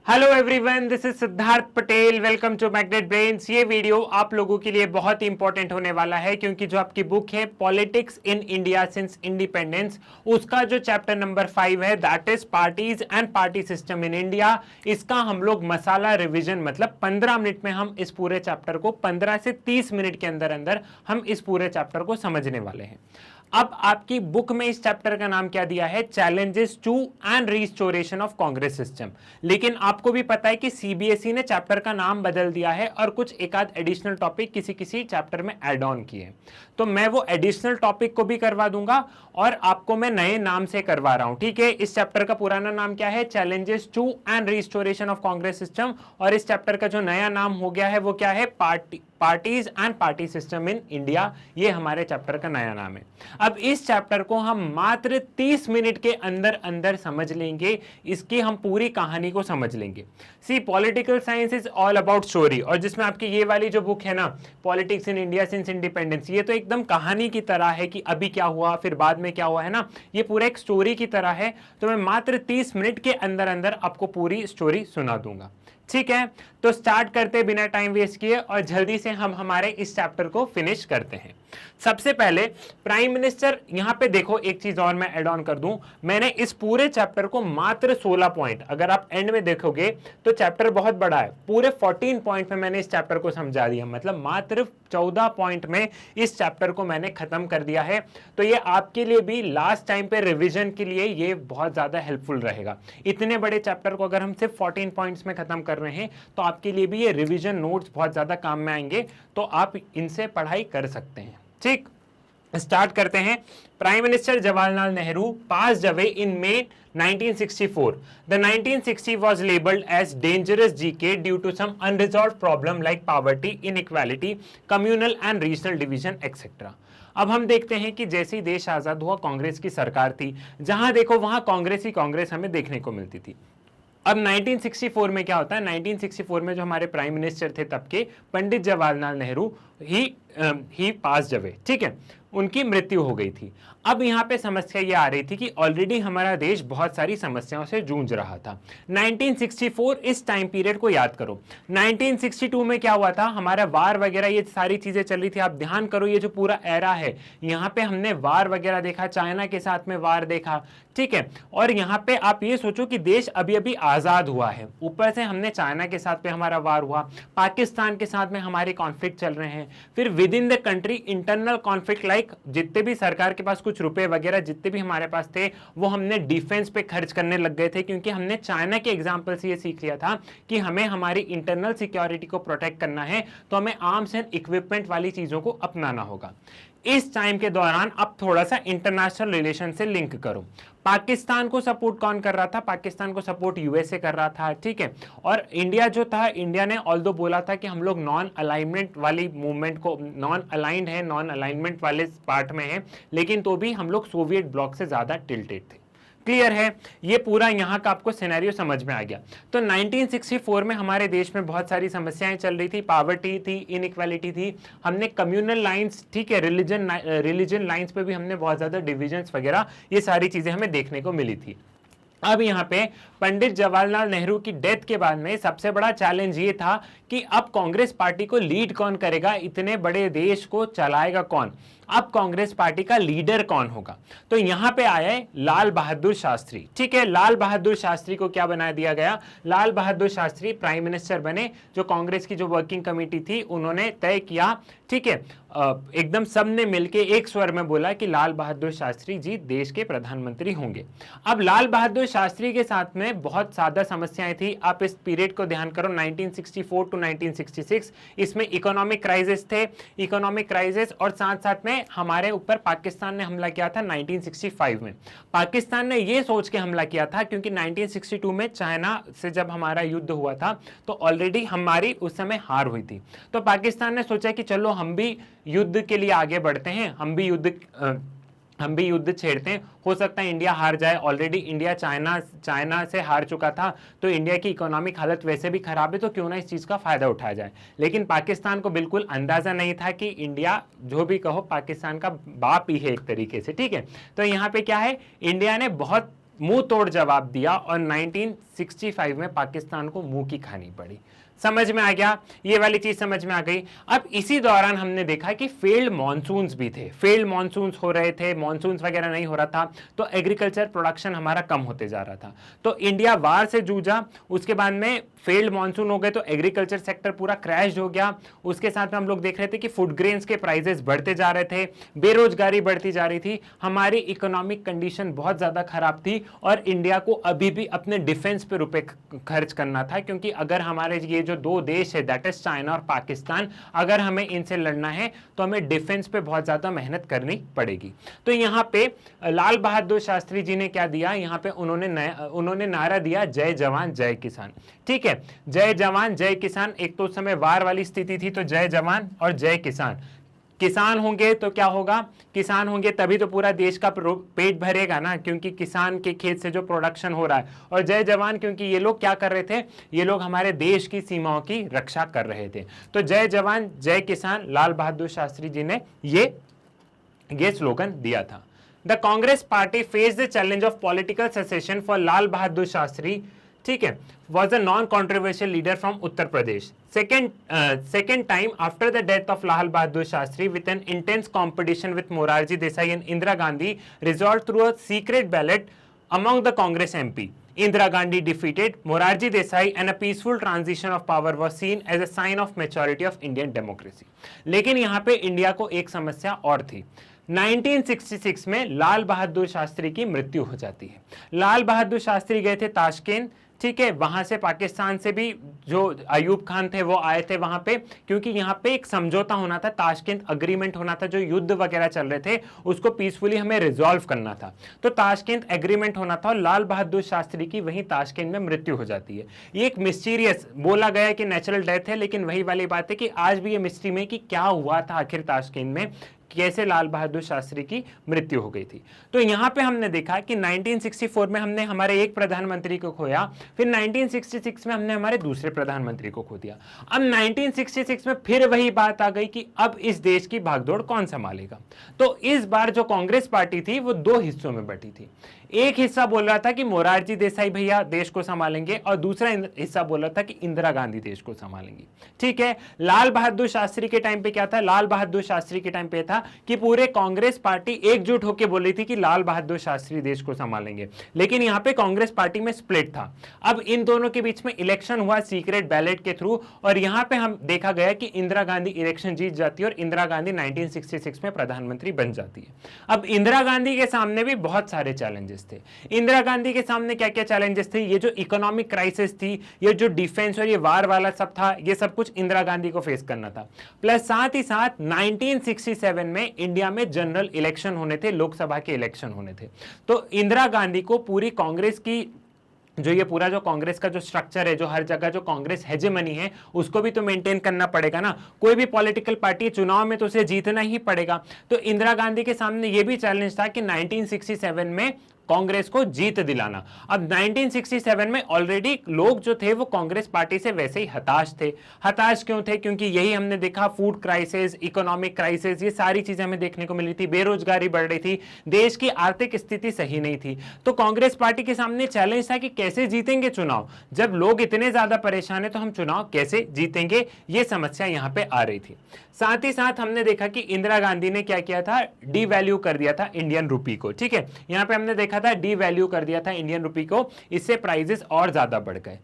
Hello everyone, this is Siddharth Patel. Welcome to Magnet Brains. ये video आप लोगों के लिए बहुत ही इंपॉर्टेंट होने वाला है क्योंकि जो आपकी बुक है politics in India since independence, उसका जो चैप्टर नंबर 5 है that is parties and party system in India, इसका हम लोग मसाला रिवीजन मतलब 15 मिनट में हम इस पूरे चैप्टर को 15 से 30 मिनट के अंदर अंदर हम इस पूरे चैप्टर को समझने वाले हैं। अब आपकी बुक में इस चैप्टर का नाम क्या दिया है? Challenges to and restoration of Congress system. लेकिन आपको भी पता है कि सीबीएसई ने चैप्टर का नाम बदल दिया है और कुछ एक आध एडिशनल टॉपिक किसी किसी चैप्टर में ऐड ऑन किए, तो मैं वो एडिशनल टॉपिक को भी करवा दूंगा और आपको मैं नए नाम से करवा रहा हूं। ठीक है, इस चैप्टर का पुराना नाम क्या है? Challenges to and restoration of Congress system, और इस चैप्टर का जो नया नाम हो गया है वो क्या है? Parties and party system in India. ये हमारे चैप्टर का नया नाम है। अब इस चैप्टर को हम मात्र 30 मिनट के अंदर अंदर समझ लेंगे, इसकी हम पूरी कहानी को समझ लेंगे। See, political science is all about story, और जिसमें आपकी ये वाली जो बुक है ना, politics in India since independence, ये तो एकदम कहानी की तरह है कि अभी क्या हुआ फिर बाद में क्या हुआ, है ना। ये पूरा एक स्टोरी की तरह है, तो मैं मात्र 30 मिनट के अंदर अंदर आपको पूरी स्टोरी सुना दूंगा। ठीक है, तो स्टार्ट करते बिना टाइम वेस्ट किए और जल्दी से हम हमारे इस चैप्टर को फिनिश करते हैं। सबसे पहले प्राइम मिनिस्टर, यहां पे देखो एक चीज और मैं ऐड ऑन कर दूं, मैंने इस पूरे चैप्टर को मात्र 16 पॉइंट, अगर आप एंड में देखोगे तो चैप्टर बहुत बड़ा है, पूरे 14 पॉइंट में मैंने इस चैप्टर को समझा दिया, मतलब मात्र 14 पॉइंट में इस चैप्टर को मैंने खत्म कर दिया है। तो ये आपके लिए भी लास्ट टाइम पे रिवीजन के लिए ये बहुत ज्यादा हेल्पफुल रहेगा। इतने बड़े चैप्टर को अगर हम सिर्फ 14 पॉइंट्स में खत्म कर रहे हैं तो आपके लिए भी ये रिवीजन नोट्स बहुत ज्यादा काम में आएंगे, तो आप इनसे पढ़ाई कर सकते हैं। ठीक, स्टार्ट करते हैं। Prime minister Jawaharlal Nehru passed away in May 1964. The 1960 was labeled as dangerous decade due to some unresolved problem like poverty, inequality, communal and regional division, etc. अब हम देखते हैं कि जैसे ही देश आजाद हुआ कांग्रेस की सरकार थी, जहां देखो वहां कांग्रेस ही कांग्रेस हमें देखने को मिलती थी। अब 1964 में क्या होता है? 1964 में जो हमारे प्राइम मिनिस्टर थे तब के पंडित जवाहरलाल नेहरू ही पास्ड अवे, ठीक है, उनकी मृत्यु हो गई थी। अब यहाँ पे समस्या ये आ रही थी कि ऑलरेडी हमारा देश बहुत सारी समस्याओं से जूझ रहा था। 1964 इस टाइम पीरियड को याद करो। 1962 में क्या हुआ था? हमारा वार वगैरह ये सारी चीजें चल रही थी। आप ध्यान करो, ये जो पूरा एरा है, यहाँ पे हमने वार वगैरह देखा, चाइना के साथ में वार देखा, ठीक है, और यहाँ पे आप ये सोचो कि देश अभी अभी आजाद हुआ है, ऊपर से हमने चाइना के साथ में हमारा वार हुआ, पाकिस्तान के साथ में हमारे कॉन्फ्लिक्ट चल रहे हैं, फिर with in the country internal conflict, like जितने भी सरकार के पास कुछ रुपए वगैरह जितने भी हमारे पास थे वो हमने डिफेंस पे खर्च करने लग गए थे, क्योंकि हमने चाइना के एग्जांपल से ये सीख लिया था कि हमें हमारी इंटरनल सिक्योरिटी को प्रोटेक्ट करना है, तो हमें आर्म्स एंड इक्विपमेंट वाली चीजों को अपनाना होगा। इस टाइम के दौरान अब थोड़ा सा इंटरनेशनल रिलेशन से लिंक करो। पाकिस्तान को सपोर्ट कौन कर रहा था? पाकिस्तान को सपोर्ट यूएसए कर रहा था, ठीक है, और इंडिया जो था, इंडिया ने ऑल्दो बोला था कि हम लोग नॉन अलाइनमेंट वाली मूवमेंट को, नॉन अलाइंड है, नॉन अलाइनमेंट वाले पार्ट में है, लेकिन तो भी हम लोग सोवियत ब्लॉक से ज्यादा टिल्टेड थे। क्लियर है? ये पूरा यहाँ का आपको सिनेरियो समझ में आ गया। तो 1964 में हमारे देश में बहुत सारी समस्याएं चल रही थी, पावर्टी थी, इनइक्वालिटी थी, हमने कम्युनल लाइंस, ठीक है, रिलीजन लाइंस पे भी हमने बहुत ज्यादा डिविजन्स वगैरह, ये सारी चीजें हमें देखने को मिली थी। अब यहाँ पे पंडित जवाहरलाल नेहरू की डेथ के बाद में सबसे बड़ा चैलेंज ये था कि अब कांग्रेस पार्टी को लीड कौन करेगा, इतने बड़े देश को चलाएगा कौन, अब कांग्रेस पार्टी का लीडर कौन होगा? तो यहां पे आया है लाल बहादुर शास्त्री, ठीक है। लाल बहादुर शास्त्री को क्या बना दिया गया? लाल बहादुर शास्त्री प्राइम मिनिस्टर बने। जो कांग्रेस की जो वर्किंग कमेटी थी उन्होंने तय किया, ठीक है, एकदम सबने मिलके एक स्वर में बोला कि लाल बहादुर शास्त्री जी देश के प्रधानमंत्री होंगे। अब लाल बहादुर शास्त्री के साथ में बहुत ज्यादा समस्याएं थी। आप इस पीरियड को ध्यान करो, 1964 टू 1966, इसमें इकोनॉमिक क्राइसिस थे, इकोनॉमिक क्राइसिस, और साथ साथ में हमारे ऊपर पाकिस्तान ने हमला किया था 1965 में। पाकिस्तान ने ये सोच के हमला किया था क्योंकि 1962 में चाइना से जब हमारा युद्ध हुआ था तो ऑलरेडी हमारी उस समय हार हुई थी, तो पाकिस्तान ने सोचा कि चलो हम भी युद्ध के लिए आगे बढ़ते हैं, हम भी युद्ध छेड़ते हैं, हो सकता है इंडिया हार जाए, ऑलरेडी इंडिया चाइना से हार चुका था, तो इंडिया की इकोनॉमिक हालत वैसे भी खराब है, तो क्यों ना इस चीज का फायदा उठाया जाए। लेकिन पाकिस्तान को बिल्कुल अंदाजा नहीं था कि इंडिया, जो भी कहो, पाकिस्तान का बाप ही है एक तरीके से, ठीक है। तो यहाँ पे क्या है, इंडिया ने बहुत मुंह तोड़ जवाब दिया और 1965 में पाकिस्तान को मुंह की खानी पड़ी। समझ में आ गया, ये वाली चीज समझ में आ गई। अब इसी दौरान हमने देखा कि फेल्ड मॉनसून्स भी थे, फेल्ड मॉनसून्स हो रहे थे, मॉनसून्स वगैरह नहीं हो रहा था, तो एग्रीकल्चर प्रोडक्शन हमारा कम होते जा रहा था। तो इंडिया वार से जूझा, उसके बाद में फेल्ड मॉनसून हो गए तो एग्रीकल्चर सेक्टर पूरा क्रैश हो गया। उसके साथ में हम लोग देख रहे थे कि फूड ग्रेन्स के प्राइसेस बढ़ते जा रहे थे, बेरोजगारी बढ़ती जा रही थी, हमारी इकोनॉमिक कंडीशन बहुत ज्यादा खराब थी और इंडिया को अभी भी अपने डिफेंस पे रुपए खर्च करना था, क्योंकि अगर हमारे ये जो दो देश है दैट इज चाइना और पाकिस्तान, अगर हमें इनसे लड़ना है तो हमें डिफेंस पे बहुत ज्यादा मेहनत करनी पड़ेगी। तो यहाँ पे लाल बहादुर शास्त्री जी ने क्या दिया, यहाँ पे उन्होंने नारा दिया जय जवान जय किसान। ठीक है, जय जवान जय किसान। एक तो उस समय वार वाली स्थिति थी, तो जय जवान और जय किसान। किसान होंगे तो क्या होगा, किसान होंगे तभी तो पूरा देश का पेट भरेगा ना, क्योंकि किसान के खेत से जो प्रोडक्शन हो रहा है। और जय जवान क्योंकि ये लोग क्या कर रहे थे, ये लोग हमारे देश की सीमाओं की रक्षा कर रहे थे। तो जय जवान जय किसान, लाल बहादुर शास्त्री जी ने ये स्लोगन दिया था। The Congress party face the challenge of political secession for Lal Bahadur Shastri, ठीक है, was a non-controversial leader from Uttar Pradesh. Second time after the death of Lal Bahadur Shastri, with an intense competition with Morarji Desai and Indira Gandhi, resolved through a secret ballot among the Congress MP. Indira Gandhi defeated Morarji Desai and a peaceful transition of power was seen as a sign of maturity of Indian democracy. लेकिन यहाँ पे India को एक समस्या और थी। 1966 में लाल बहादुर शास्त्री की मृत्यु हो जाती है। लाल बहादुर शास्त्री गए थे ताशकंद, ठीक है, वहां से पाकिस्तान से भी जो अयूब खान थे वो आए थे वहां पे, क्योंकि यहाँ पे एक समझौता होना था, ताशकंद अग्रीमेंट होना था, जो युद्ध वगैरह चल रहे थे उसको पीसफुली हमें रिजॉल्व करना था। तो ताशकंद एग्रीमेंट होना था और लाल बहादुर शास्त्री की वहीं ताशकंद में मृत्यु हो जाती है। ये एक मिस्टीरियस, बोला गया कि नेचुरल डेथ है, लेकिन वही वाली बात है कि आज भी ये मिस्ट्री में कि क्या हुआ था आखिर ताशकंद में, कैसे लाल बहादुर शास्त्री की मृत्यु हो गई थी। तो यहां पे हमने देखा कि 1964 में हमने हमारे एक प्रधानमंत्री को खोया, फिर 1966 में हमने हमारे दूसरे प्रधानमंत्री को खो दिया। अब 1966 में फिर वही बात आ गई कि अब इस देश की भागदौड़ कौन संभालेगा। तो इस बार जो कांग्रेस पार्टी थी वो दो हिस्सों में बटी थी। एक हिस्सा बोल रहा था कि मोरारजी देसाई भैया देश को संभालेंगे और दूसरा हिस्सा बोल रहा था कि इंदिरा गांधी देश को संभालेंगी। ठीक है, लाल बहादुर शास्त्री के टाइम पे क्या था, लाल बहादुर शास्त्री के टाइम पे था कि पूरे कांग्रेस पार्टी एकजुट होकर बोल रही थी कि लाल बहादुर शास्त्री देश को संभालेंगे, लेकिन यहां पे कांग्रेस पार्टी में स्प्लिट था। अब इन दोनों के बीच में इलेक्शन हुआ सीक्रेट बैलेट के थ्रू और यहां पे हम देखा गया कि इंदिरा गांधी इलेक्शन जीत जाती है और इंदिरा गांधी 1966 में प्रधानमंत्री बन जाती है। अब इंदिरा गांधी के सामने भी बहुत सारे चैलेंजेस थे। इंदिरा गांधी के सामने क्या क्या चैलेंजेस थे, ये जो इकोनॉमिक क्राइसिस थी, ये जो डिफेंस और ये वार वाला सब था, ये सब कुछ इंदिरा गांधी को फेस करना था। प्लस साथ ही साथ 1967 में इंडिया में जनरल इलेक्शन होने थे, लोकसभा के इलेक्शन होने थे। तो इंदिरा गांधी को पूरी कांग्रेस की जो ये पूरा जो कांग्रेस का जो स्ट्रक्चर है, जो हर जगह जो कांग्रेस हेजेमनी है, उसको भी तो मेंटेन करना पड़ेगा ना। कोई भी पॉलिटिकल पार्टी चुनाव में तो उसे जीतना ही पड़ेगा। तो इंदिरा गांधी के सामने ये भी चैलेंज था कि 1967 में कांग्रेस को जीत दिलाना। अब 1967 में ऑलरेडी लोग जो थे वो कांग्रेस पार्टी से वैसे ही हताश थे। हताश क्यों थे, क्योंकि यही हमने देखा, फूड क्राइसिस, इकोनॉमिक क्राइसिस, ये सारी चीजें हमें देखने को मिली थी, बेरोजगारी बढ़ रही थी, देश की आर्थिक स्थिति सही नहीं थी। तो कांग्रेस पार्टी के सामने चैलेंज था कि कैसे जीतेंगे चुनाव, जब लोग इतने ज्यादा परेशान है तो हम चुनाव कैसे जीतेंगे, ये समस्या यहां पे आ रही थी। साथ ही साथ हमने देखा कि इंदिरा गांधी ने क्या किया था, डीवैल्यू कर दिया था इंडियन रुपी को। ठीक है, यहां पे हमने देखा था डीवैल्यू कर दिया था इंडियन रुपी को, इससे प्राइसेस और ज्यादा बढ़ गए।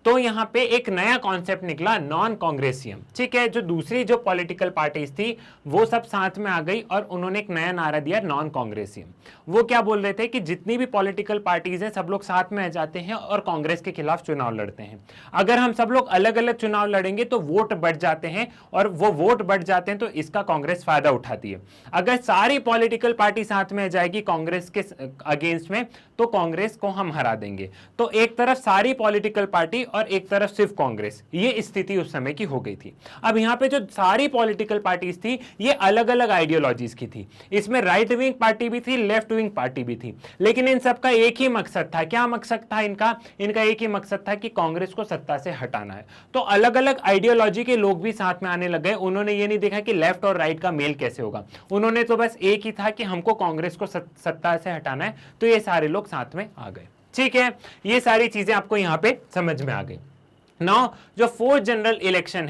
तो यहां पे एक नया कॉन्सेप्ट निकला, नॉन कांग्रेसियम। ठीक है, जो दूसरी जो पॉलिटिकल पार्टीज थी वो सब साथ में आ गई और उन्होंने एक नया नारा दिया, नॉन कांग्रेसियम। वो क्या बोल रहे थे कि जितनी भी पॉलिटिकल पार्टीज हैं सब लोग साथ में आ जाते हैं और कांग्रेस के खिलाफ चुनाव लड़ते हैं। अगर हम सब लोग अलग अलग चुनाव लड़ेंगे तो वोट बढ़ जाते हैं और वो वोट बढ़ जाते हैं तो इसका कांग्रेस फायदा उठाती है। अगर सारी पॉलिटिकल पार्टी साथ में आ जाएगी कांग्रेस के अगेंस्ट में तो कांग्रेस को हम हरा देंगे। तो एक तरफ सारी पॉलिटिकल पार्टी और एक तरफ सिर्फ कांग्रेस, ये स्थिति उस समय की हो गई थी। अब यहां पे जो सारी पॉलिटिकल पार्टीज थी ये अलग अलग आइडियोलॉजीज की थी। इसमें राइट विंग पार्टी भी थी, लेफ्ट विंग पार्टी भी थी, लेकिन इन सबका एक ही मकसद था। क्या मकसद था इनका एक ही मकसद था कि कांग्रेस को सत्ता से हटाना है। तो अलग अलग आइडियोलॉजी के लोग भी साथ में आने लग गए। उन्होंने ये नहीं देखा कि लेफ्ट और राइट का मेल कैसे होगा, उन्होंने तो बस एक ही था कि हमको कांग्रेस को सत्ता से हटाना है। तो ये ये सारे लोग साथ में आ गए। ठीक है, ये सारी चीजें आपको यहां पे समझ में आ गई। नाउ जो फोर्थ जनरल इलेक्शन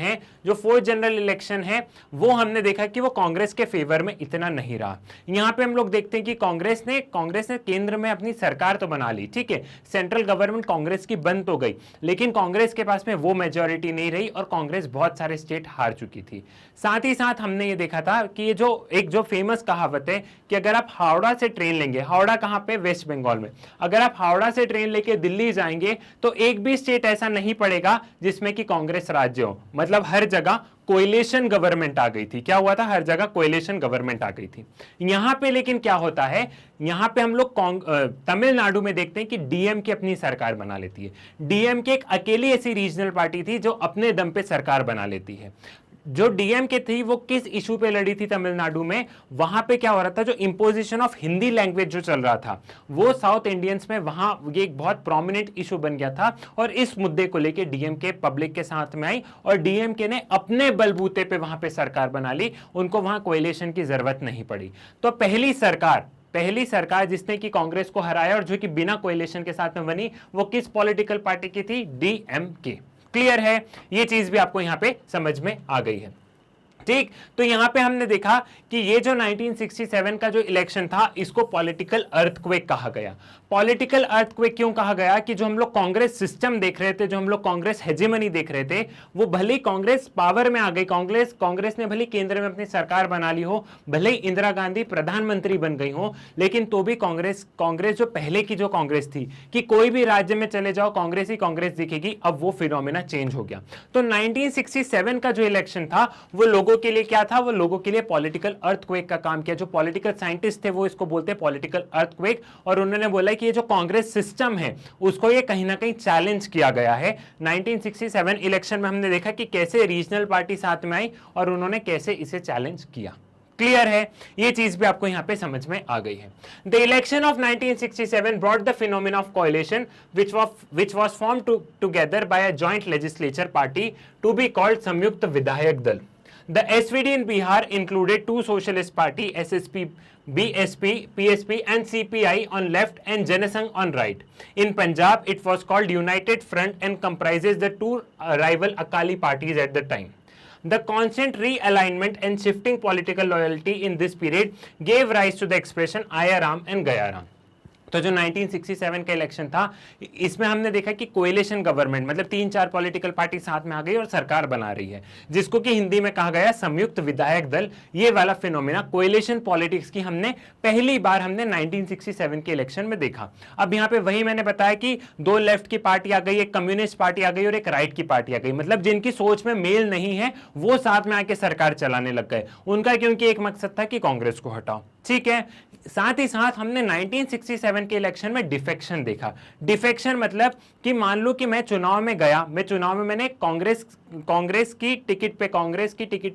है वो हमने देखा कि वो कांग्रेस के फेवर में इतना नहीं रहा। यहां पे हम लोग देखते हैं कि कांग्रेस ने केंद्र में अपनी सरकार तो बना ली, ठीक है, सेंट्रल गवर्नमेंट कांग्रेस की बन तो गई, लेकिन कांग्रेस के पास में वो मेजॉरिटी नहीं रही और कांग्रेस बहुत सारे स्टेट हार चुकी थी। साथ ही साथ हमने ये देखा था कि ये जो फेमस कहावत है कि अगर आप हावड़ा से ट्रेन लेंगे, हावड़ा कहां पे, वेस्ट बंगाल में, अगर आप हावड़ा से ट्रेन लेके दिल्ली जाएंगे तो एक भी स्टेट ऐसा नहीं पड़ेगा जिसमें कि कांग्रेस राज्य हो। मतलब हर जगह कोएलिशन गवर्नमेंट आ गई थी। क्या हुआ था? हर जगह कोएलिशन गवर्नमेंट आ गई थी। यहां पे लेकिन क्या होता है, यहां पे हम लोग तमिलनाडु में देखते हैं कि डीएमके अपनी सरकार बना लेती है। डीएमके एक अकेली ऐसी रीजनल पार्टी थी जो अपने दम पे सरकार बना लेती है। जो डीएमके थी वो किस इशू पे लड़ी थी तमिलनाडु में? वहां पे क्या हो रहा था, जो इंपोजिशन ऑफ हिंदी लैंग्वेज जो चल रहा था वो साउथ इंडियंस में, वहां ये एक बहुत प्रोमिनेंट इशू बन गया था और इस मुद्दे को लेके डीएमके पब्लिक के साथ में आई और डीएमके ने अपने बलबूते पे वहां पे सरकार बना ली। उनको वहां कोएलिशन की जरूरत नहीं पड़ी। तो पहली सरकार जिसने कि कांग्रेस को हराया और जो कि बिना कोएलिशन के साथ में बनी, वो किस पॉलिटिकल पार्टी की थी? डीएमके। क्लियर है? ये चीज भी आपको यहां पे समझ में आ गई है। ठीक, तो यहां पे हमने देखा कि ये जो 1967 का जो इलेक्शन था इसको पॉलिटिकल अर्थक्वेक कहा गया। पॉलिटिकल अर्थक्वेक क्यों कहा गया? कि जो हम लोग कांग्रेस सिस्टम देख रहे थे, जो हम लोग कांग्रेस हेजेमनी देख रहे थे, वो भले ही कांग्रेस पावर में आ गई, कांग्रेस ने भले केंद्र में अपनी सरकार बना ली हो, भले ही इंदिरा गांधी प्रधानमंत्री बन गई हो, लेकिन तो भी कांग्रेस जो पहले की जो कांग्रेस थी कि कोई भी राज्य में चले जाओ कांग्रेस ही कांग्रेस दिखेगी, अब वो फिनोमेना चेंज हो गया। तो 1967 का जो इलेक्शन था वो लोगों के लिए क्या था? वो लोगों के लिए पॉलिटिकल अर्थक्वेक का काम किया। जो पॉलिटिकल साइंटिस्ट थे वो इसको बोलते हैं पॉलिटिकल अर्थक्वेक, और उन्होंने बोला कि ये जो कांग्रेस सिस्टम है उसको ये कहीं ना कहीं चैलेंज किया गया है। 1967 इलेक्शन में हमने देखा कि कैसे रीजनल पार्टी साथ में आई और उन्होंने कैसे इसे चैलेंज किया। क्लियर है? ये चीज भी आपको यहां पे समझ में आ गई है। The election of 1967 brought the phenomenon of coalition which was formed together by a joint legislature party to be called Samyukt Vidhayak Dal. The SVD in Bihar included two socialist party, SSP, BSP, PSP and CPI on left and Janasangh on right. In Punjab, it was called United Front and comprises the two rival Akali parties at the time. The constant realignment and shifting political loyalty in this period gave rise to the expression Aya Ram and Gaya Ram. तो जो 1967 का election था इसमें हमने देखा कि coalition government, मतलब 3-4 political party साथ में आ गई और सरकार बना रही है, जिसको कि हिंदी में कहा गया संयुक्त विधायक दल। ये वाला फिनोमेना कोएलिशन पॉलिटिक्स की पहली बार हमने 1967 के इलेक्शन में देखा। अब यहाँ पे वही मैंने बताया कि दो लेफ्ट की पार्टी आ गई, एक कम्युनिस्ट पार्टी आ गई और एक राइट की पार्टी आ गई, मतलब जिनकी सोच में मेल नहीं है वो साथ में आके सरकार चलाने लग गए। उनका क्योंकि एक मकसद था कि कांग्रेस को हटाओ। ठीक है, साथ ही साथ हमने 1967 के इलेक्शन में डिफेक्शन देखा। डिफेक्शन मतलब कि मान लो कि मैं चुनाव में गया, मैंने कांग्रेस की टिकट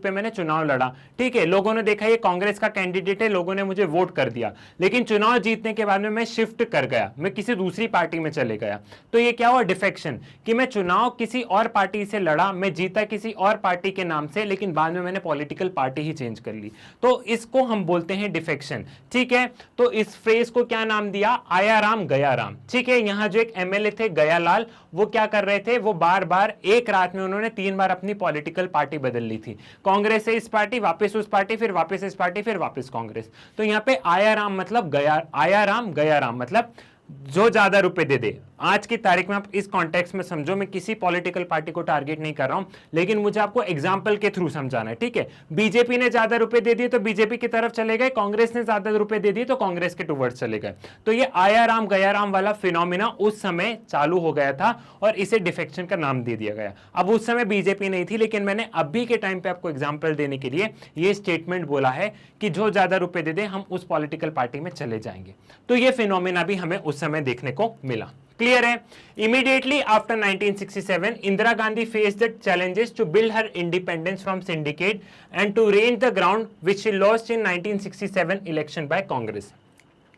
पे मैंने चुनाव लड़ा। ठीक है, लोगों ने देखा ये कांग्रेस का कैंडिडेट है, लोगों ने मुझे वोट कर दिया, लेकिन चुनाव जीतने के बाद में मैं शिफ्ट कर गया, मैं किसी दूसरी पार्टी में चले गया। तो ये क्या हुआ? डिफेक्शन, कि मैं चुनाव किसी और पार्टी से लड़ा, मैं जीता किसी और पार्टी के नाम से, लेकिन बाद में मैंने पॉलिटिकल पार्टी ही चेंज कर ली। तो इसको हम बोलते हैं डिफेक्शन। ठीक है, तो इस फ्रेज को क्या नाम दिया? आया राम गया राम। ठीक है, यहां जो एक एमएलए थे गयालाल, वो क्या कर रहे थे? वो बार बार एक रात में उन्होंने 3 बार अपनी पॉलिटिकल पार्टी बदल ली थी। कांग्रेस से इस पार्टी, वापस उस पार्टी, फिर वापस इस पार्टी, फिर वापस कांग्रेस। तो यहां पे आया राम मतलब आया राम गया राम, मतलब जो ज्यादा रुपए दे दे। आज की तारीख में आप इस कॉन्टेक्स्ट में समझो, मैं किसी पॉलिटिकल पार्टी को टारगेट नहीं कर रहा हूं, लेकिन मुझे आपको एग्जांपल के थ्रू समझाना है। ठीक है, बीजेपी ने ज्यादा रुपए दे दिए तो बीजेपी की तरफ चले गए, कांग्रेस ने ज्यादा रुपए दे दिए तो कांग्रेस के टुवर्ड्स चले गए। तो ये आया राम गया राम वाला फिनोमिना उस समय चालू हो गया था और इसे डिफेक्शन का नाम दे दिया गया। अब उस समय बीजेपी नहीं थी, लेकिन मैंने अभी के टाइम पे आपको एग्जाम्पल देने के लिए ये स्टेटमेंट बोला है कि जो ज्यादा रुपए दे दे हम उस पॉलिटिकल पार्टी में चले जाएंगे। तो ये फिनोमिना भी हमें उस समय देखने को मिला। क्लियर है? Immediately after 1967 Indira Gandhi faced the challenges to build her independence from syndicate and to regain the ground which she lost in 1967 election by Congress.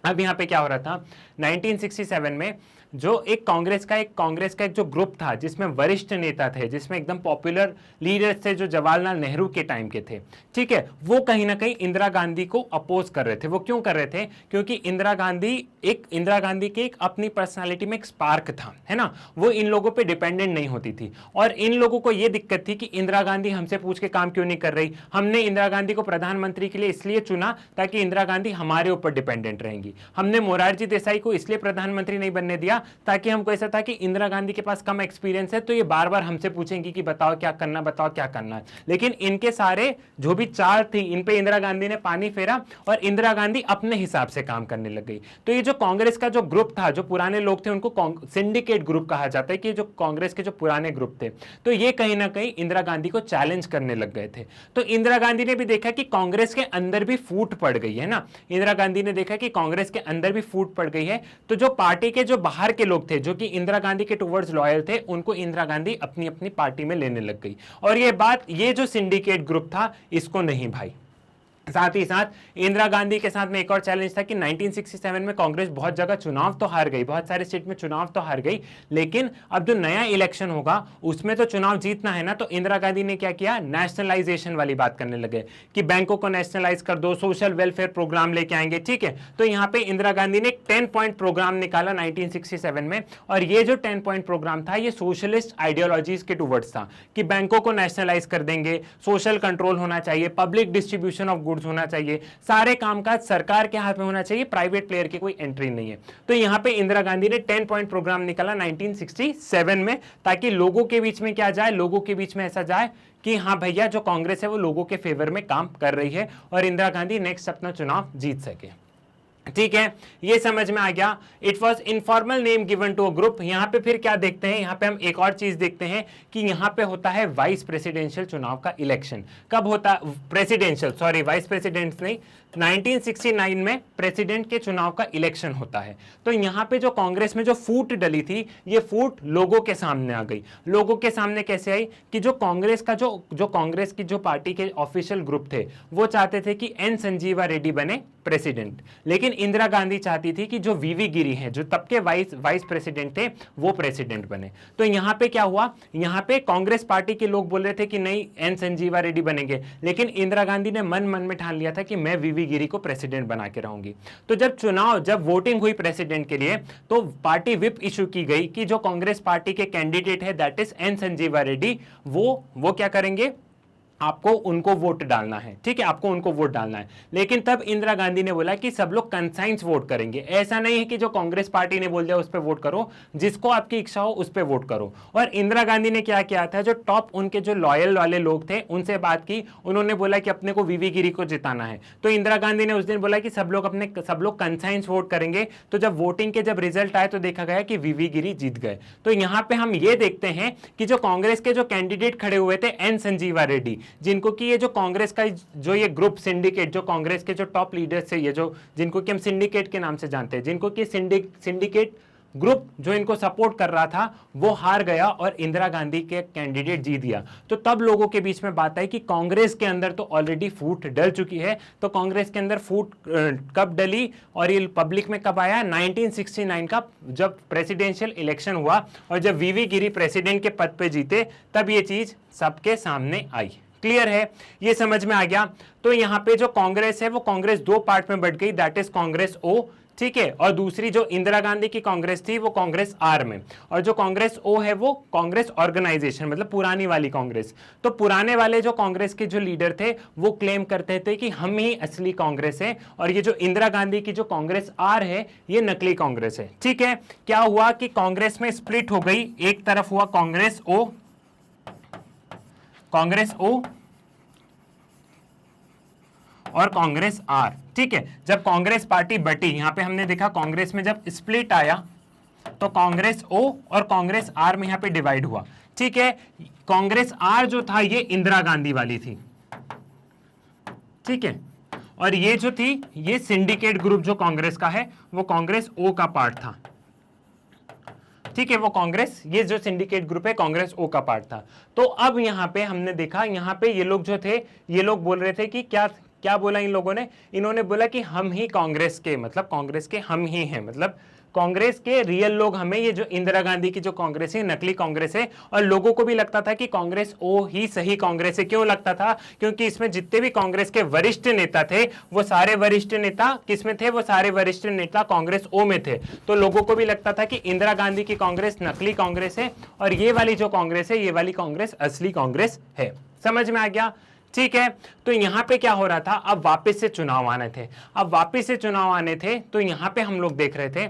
अब यहां पे क्या हो रहा था? 1967 में जो एक कांग्रेस का एक जो ग्रुप था जिसमें वरिष्ठ नेता थे, जिसमें एकदम पॉपुलर लीडर्स थे जो जवाहरलाल नेहरू के टाइम के थे, ठीक है, वो कहीं ना कहीं इंदिरा गांधी को अपोज कर रहे थे। वो क्यों कर रहे थे? क्योंकि इंदिरा गांधी के एक अपनी पर्सनालिटी में एक स्पार्क था, है ना, वो इन लोगों पे डिपेंडेंट नहीं होती थी। और इन लोगों को ये दिक्कत थी कि इंदिरा गांधी हमसे पूछ के काम क्यों नहीं कर रही, हमने इंदिरा गांधी को प्रधानमंत्री के लिए इसलिए चुना ताकि इंदिरा गांधी हमारे ऊपर डिपेंडेंट रहेंगी, हमने मोरारजी देसाई को इसलिए प्रधानमंत्री नहीं बनने दिया ताकि हमको ऐसा था कि इंदिरा गांधी के पास कम एक्सपीरियंस है तो ये बार बार हमसे पूछेंगी कि बताओ क्या करना, बताओ क्या करना है। लेकिन इनके सारे जो भी चाल थी इन पे इंदिरा गांधी ने पानी फेरा और इंदिरा गांधी अपने हिसाब से काम करने लग गई। तो ये जो कांग्रेस का जो ग्रुप था, जो पुराने लोग थे, उनको सिंडिकेट ग्रुप कहा जाता है कि जो कांग्रेस के जो पुराने ग्रुप थे, तो ये कहीं ना कहीं इंदिरा गांधी को चैलेंज करने लग गए थे। तो इंदिरा गांधी ने भी देखा कि कांग्रेस के अंदर भी फूट पड़ गई है ना, इंदिरा गांधी ने देखा कि कांग्रेस के अंदर भी फूट पड़ गई है। तो जो पार्टी के जो बाहर के लोग थे जो कि इंदिरा गांधी के टुवर्ड्स लॉयल थे, उनको इंदिरा गांधी अपनी अपनी पार्टी में लेने लग गई। और ये जो सिंडिकेट ग्रुप था इसको नहीं भाई। साथ ही साथ इंदिरा गांधी के साथ में एक और चैलेंज था कि 1967 में कांग्रेस बहुत जगह चुनाव तो हार गई, बहुत सारे स्टेट में चुनाव तो हार गई, लेकिन अब जो नया इलेक्शन होगा उसमें तो चुनाव जीतना है ना। तो इंदिरा गांधी ने क्या किया, नेशनलाइजेशन वाली बात करने लगे कि बैंकों को नेशनलाइज कर दो, सोशल वेलफेयर प्रोग्राम लेके आएंगे, ठीक है। तो यहाँ पे इंदिरा गांधी ने 10 पॉइंट प्रोग्राम निकाला 1967 में, और ये जो 10 पॉइंट प्रोग्राम था ये सोशलिस्ट आइडियोलॉजीज के टुवर्ड्स था कि बैंकों को नेशनलाइज कर देंगे, सोशल कंट्रोल होना चाहिए, पब्लिक डिस्ट्रीब्यूशन ऑफ गुड्स होना चाहिए, सारे कामकाज सरकार के हाथ में होना चाहिए, प्राइवेट प्लेयर की कोई एंट्री नहीं है। तो यहां पे इंदिरा गांधी ने 10 पॉइंट प्रोग्राम निकाला 1967 में, ताकि लोगों के बीच में क्या जाए, लोगों के बीच में ऐसा जाए कि हाँ भैया जो कांग्रेस है वो लोगों के फेवर में काम कर रही है और इंदिरा गांधी नेक्स्ट अपना चुनाव जीत सके। ठीक है, ये समझ में आ गया। It was informal name given to a group. यहां पे फिर क्या देखते हैं, यहां पे हम एक और चीज देखते हैं कि यहां पे होता है वाइस प्रेसिडेंशियल चुनाव का इलेक्शन। कब होता, प्रेसिडेंशियल, सॉरी वाइस प्रेसिडेंट नहीं, 1969 में प्रेसिडेंट के चुनाव का इलेक्शन होता है। तो यहां पे जो कांग्रेस में जो फूट डली थी, ये फूट लोगों के सामने आ गई। लोगों के सामने कैसे आई कि जो कांग्रेस का जो कांग्रेस की जो पार्टी के ऑफिशियल ग्रुप थे वो चाहते थे कि एन संजीवा रेड्डी बने प्रेसिडेंट, लेकिन इंदिरा गांधी चाहती थी कि जो वीवी गिरी हैं जो तब के वाइस प्रेसिडेंट थे वो प्रेसिडेंट बने। तो यहां पे क्या हुआ, यहां पे कांग्रेस पार्टी के लोग बोल रहे थे कि नहीं एन संजीवा रेड्डी बनेंगे, लेकिन इंदिरा गांधी ने मन में ठान लिया था कि मैं वीवी गिरी को प्रेसिडेंट बना के रहूंगी। तो जब वोटिंग हुई प्रेसिडेंट के लिए तो पार्टी विप इशू की गई कि जो कांग्रेस पार्टी के कैंडिडेट है that is N Sanjiva Reddy, वो क्या करेंगे, आपको उनको वोट डालना है, ठीक है, आपको उनको वोट डालना है। लेकिन तब इंदिरा गांधी ने बोला कि सब लोग कंसाइंस वोट करेंगे, ऐसा नहीं है कि जो कांग्रेस पार्टी ने बोल दिया उस पर वोट करो, जिसको आपकी इच्छा हो उस पर वोट करो। और इंदिरा गांधी ने क्या किया था, जो टॉप उनके जो लॉयल वाले लोग थे उनसे बात की, उन्होंने बोला कि अपने को वीवी गिरी को जिताना है। तो इंदिरा गांधी ने उस दिन बोला कि सब लोग कंसाइंस वोट करेंगे। तो जब वोटिंग के जब रिजल्ट आए तो देखा गया कि वीवी गिरी जीत गए। तो यहां पर हम ये देखते हैं कि जो कांग्रेस के जो कैंडिडेट खड़े हुए थे एन संजीवा रेड्डी, जिनको कि ये जो कांग्रेस का जो ये ग्रुप सिंडिकेट, जो कांग्रेस के जो टॉप लीडर्स थे, ये जो जिनको कि हम सिंडिकेट के नाम से जानते हैं, जिनको कि सिंडिकेट ग्रुप जो इनको सपोर्ट कर रहा था वो हार गया और इंदिरा गांधी के कैंडिडेट जीत गया। तो तब लोगों के बीच में बात आई कि कांग्रेस के अंदर तो ऑलरेडी फूट डल चुकी है। तो कांग्रेस के अंदर फूट कब डली और ये पब्लिक में कब आया, 1969 का जब प्रेसिडेंशियल इलेक्शन हुआ और जब वीवी गिरी प्रेसिडेंट के पद पे जीते तब ये चीज सबके सामने आई। क्लियर है, ये समझ में आ गया। तो यहां पे जो कांग्रेस है वो कांग्रेस दो पार्ट में बढ़ गई, दैट इज कांग्रेस ओ, ठीक है, और दूसरी जो इंदिरा गांधी की कांग्रेस थी वो कांग्रेस आर में, और जो कांग्रेस ओ है वो कांग्रेस ऑर्गेनाइजेशन, मतलब पुरानी वाली कांग्रेस। तो पुराने वाले जो कांग्रेस के जो लीडर थे वो क्लेम करते थे कि हम ही असली कांग्रेस है और ये जो इंदिरा गांधी की जो कांग्रेस आर है ये नकली कांग्रेस है। ठीक है, क्या हुआ कि कांग्रेस में स्प्लिट हो गई, एक तरफ हुआ कांग्रेस ओ और कांग्रेस आर। ठीक है, जब कांग्रेस पार्टी बटी, यहां पे हमने देखा कांग्रेस में जब स्प्लिट आया तो कांग्रेस ओ और कांग्रेस आर में यहां पे डिवाइड हुआ। ठीक है, कांग्रेस आर जो था ये इंदिरा गांधी वाली थी, ठीक है, और ये जो थी ये सिंडिकेट ग्रुप जो कांग्रेस का है वो कांग्रेस ओ का पार्ट था। ठीक है, वो कांग्रेस, ये जो सिंडिकेट ग्रुप है कांग्रेस ओ का पार्ट था। तो अब यहां पे हमने देखा, यहां पे ये लोग जो थे ये लोग बोल रहे थे कि क्या बोला इन लोगों ने, इन्होंने बोला कि हम ही कांग्रेस के, मतलब कांग्रेस के हम ही हैं, मतलब कांग्रेस के रियल लोग हमें ये जो इंदिरा गांधी की जो कांग्रेस है नकली कांग्रेस है, और लोगों को भी लगता था कि कांग्रेस ओ ही सही कांग्रेस है। क्यों लगता था? क्योंकि इसमें जितने भी कांग्रेस के वरिष्ठ नेता थे वो सारे वरिष्ठ नेता किसमें थे? वो सारे वरिष्ठ नेता कांग्रेस ओ में थे। तो लोगों को भी लगता था कि इंदिरा गांधी की कांग्रेस नकली कांग्रेस है और ये वाली जो कांग्रेस है, ये वाली कांग्रेस असली कांग्रेस है। समझ में आ गया? ठीक है, तो यहां पे क्या हो रहा था, अब वापस से चुनाव आने थे। अब वापस से चुनाव आने थे तो यहां पे हम लोग देख रहे थे,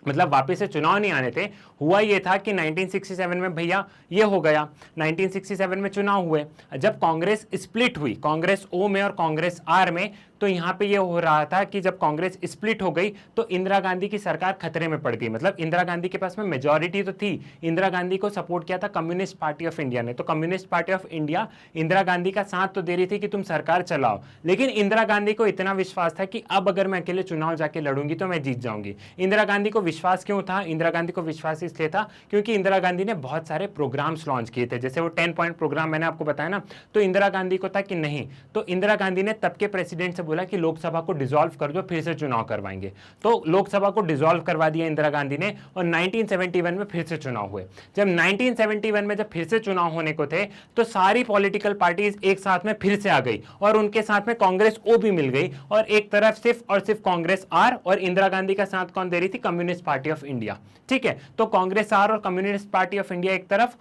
मतलब वापस से चुनाव नहीं आने थे, हुआ ये था कि 1967 में भैया ये हो गया, 1967 में चुनाव हुए। जब कांग्रेस स्प्लिट हुई, कांग्रेस ओ में और कांग्रेस आर में, तो यहां पे ये हो रहा था कि जब कांग्रेस स्प्लिट हो गई तो इंदिरा गांधी की सरकार खतरे में पड़ गई। मतलब इंदिरा गांधी के पास में मेजॉरिटी तो थी, इंदिरा गांधी को सपोर्ट किया था कम्युनिस्ट पार्टी ऑफ इंडिया ने, तो communist party of India Indira Gandhi का साथ तो दे रही थी कि तुम सरकार चलाओ, लेकिन इंदिरा गांधी को इतना विश्वास था कि अब अगर मैं अकेले चुनाव जाके लड़ूंगी तो मैं जीत जाऊंगी। इंदिरा गांधी को विश्वास क्यों था? इंदिरा गांधी को विश्वास इसलिए था क्योंकि इंदिरा गांधी ने बहुत सारे प्रोग्राम्स लॉन्च किए थे, जैसे वो 10 पॉइंट प्रोग्राम मैंने आपको बताया ना, तो इंदिरा गांधी को था कि नहीं, तो इंदिरा गांधी ने तब के प्रेसिडेंट से बोला कि लोकसभा को डिसॉल्व कर दो, फिर से चुनाव करवाएंगे। तो लोकसभा को डिसॉल्व करवा दिया इंदिरा गांधी ने और 1971 में फिर से चुनाव हुए। जब 1971 में जब फिर से चुनाव होने को थे तो सारी पॉलिटिकल पार्टीज एक साथ में फिर से आ गई और उनके साथ में कांग्रेस ओ भी मिल गई, और एक तरफ सिर्फ और सिर्फ कांग्रेस आर, और इंदिरा गांधी का साथ कौन दे रही थी? Communist party of India. ठीक है, तो कांग्रेस आर और कम्युनिस्ट पार्टी ऑफ इंडिया एक तरफ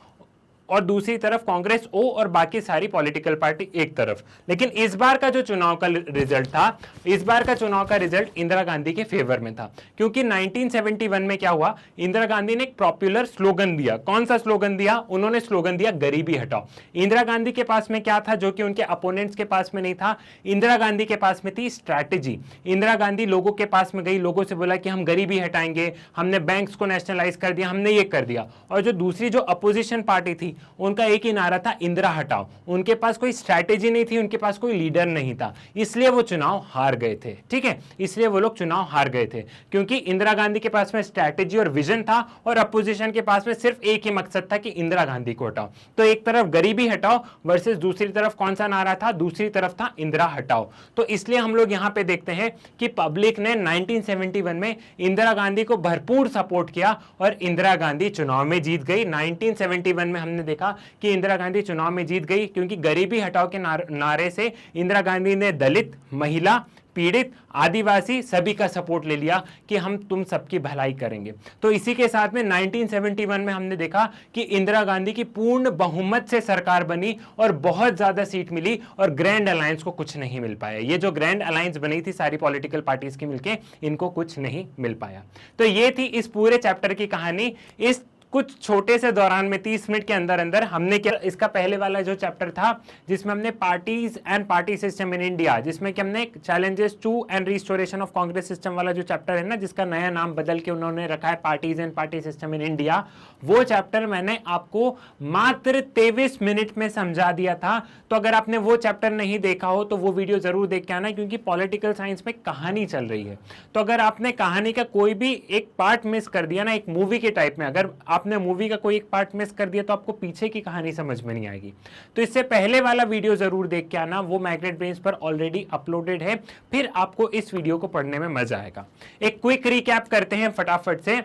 और दूसरी तरफ कांग्रेस ओ और बाकी सारी पॉलिटिकल पार्टी एक तरफ। लेकिन इस बार का जो चुनाव का रिजल्ट था, इस बार का चुनाव का रिजल्ट इंदिरा गांधी के फेवर में था, क्योंकि 1971 में क्या हुआ, इंदिरा गांधी ने एक पॉपुलर स्लोगन दिया। कौन सा स्लोगन दिया? उन्होंने स्लोगन दिया गरीबी हटाओ। इंदिरा गांधी के पास में क्या था जो कि उनके अपोनेंट्स के पास में नहीं था? इंदिरा गांधी के पास में थी स्ट्रैटेजी। इंदिरा गांधी लोगों के पास में गई, लोगों से बोला कि हम गरीबी हटाएंगे, हमने बैंक्स को नेशनलाइज कर दिया, हमने ये कर दिया। और जो दूसरी जो अपोजिशन पार्टी थी उनका एक ही नारा था, इंदिरा हटाओ। उनके पास कोई स्ट्रैटेजी नहीं थी, उनके पास कोई लीडर नहीं था, इसलिए वो चुनाव हार गए थे। ठीक है, इसलिए वो लोग चुनाव हार गए थे, क्योंकि इंदिरा गांधी के पास में स्ट्रैटेजी और विजन था और अपोजिशन के पास में सिर्फ एक ही मकसद था कि इंदिरा गांधी को हटाओ। तो एक तरफ गरीबी हटाओ वर्सेस दूसरी तरफ कौन सा नारा था? दूसरी तरफ था इंदिरा हटाओ। तो इसलिए हम लोग यहां पे देखते हैं कि पब्लिक ने 1971 में इंदिरा गांधी को भरपूर सपोर्ट किया और इंदिरा गांधी चुनाव में जीत गई। 1971 में हमने देखा कि इंदिरा गांधी चुनाव में जीत गई, क्योंकि गरीबी हटाओ के नारे से इंदिरा गांधी ने दलित, महिला, पीड़ित, आदिवासी सभी का सपोर्ट ले लिया कि हम तुम सबकी भलाई करेंगे। तो इसी के साथ में 1971 में हमने देखा कि इंदिरा गांधी की पूर्ण बहुमत से सरकार बनी और बहुत ज्यादा सीट मिली और ग्रैंड अलायंस को कुछ नहीं मिल पाया। ये जो ग्रैंड अलायंस बनी थी सारी पॉलिटिकल पार्टीज की मिलके, इनको कुछ नहीं मिल पाया। तो ये थी इस पूरे चैप्टर की कहानी। इस कुछ छोटे से दौरान में 30 मिनट के अंदर अंदर हमने क्या, इसका पहले वाला जो चैप्टर था जिसमें हमने parties and party system in India, जिसमें कि हमने challenges to and restoration of Congress system वाला जो चैप्टर है ना, जिसका नया नाम बदल के उन्होंने रखा है parties and party system in India, वो चैप्टर मैंने आपको मात्र 23 मिनट में समझा दिया था। तो अगर आपने वो चैप्टर नहीं देखा हो तो वो वीडियो जरूर देख के आना, क्योंकि पॉलिटिकल साइंस में कहानी चल रही है। तो अगर आपने कहानी का कोई भी एक पार्ट मिस कर दिया ना, एक मूवी के टाइप में अगर आपने मूवी का कोई एक पार्ट मिस कर दिया तो आपको पीछे की कहानी समझ में नहीं आएगी। तो इससे पहले वाला वीडियो जरूर देख के आना, वो मैग्नेट ब्रेन्स पर ऑलरेडी अपलोडेड है, फिर आपको इस वीडियो को पढ़ने में मजा आएगा। एक क्विक रिकैप करते हैं फटाफट से।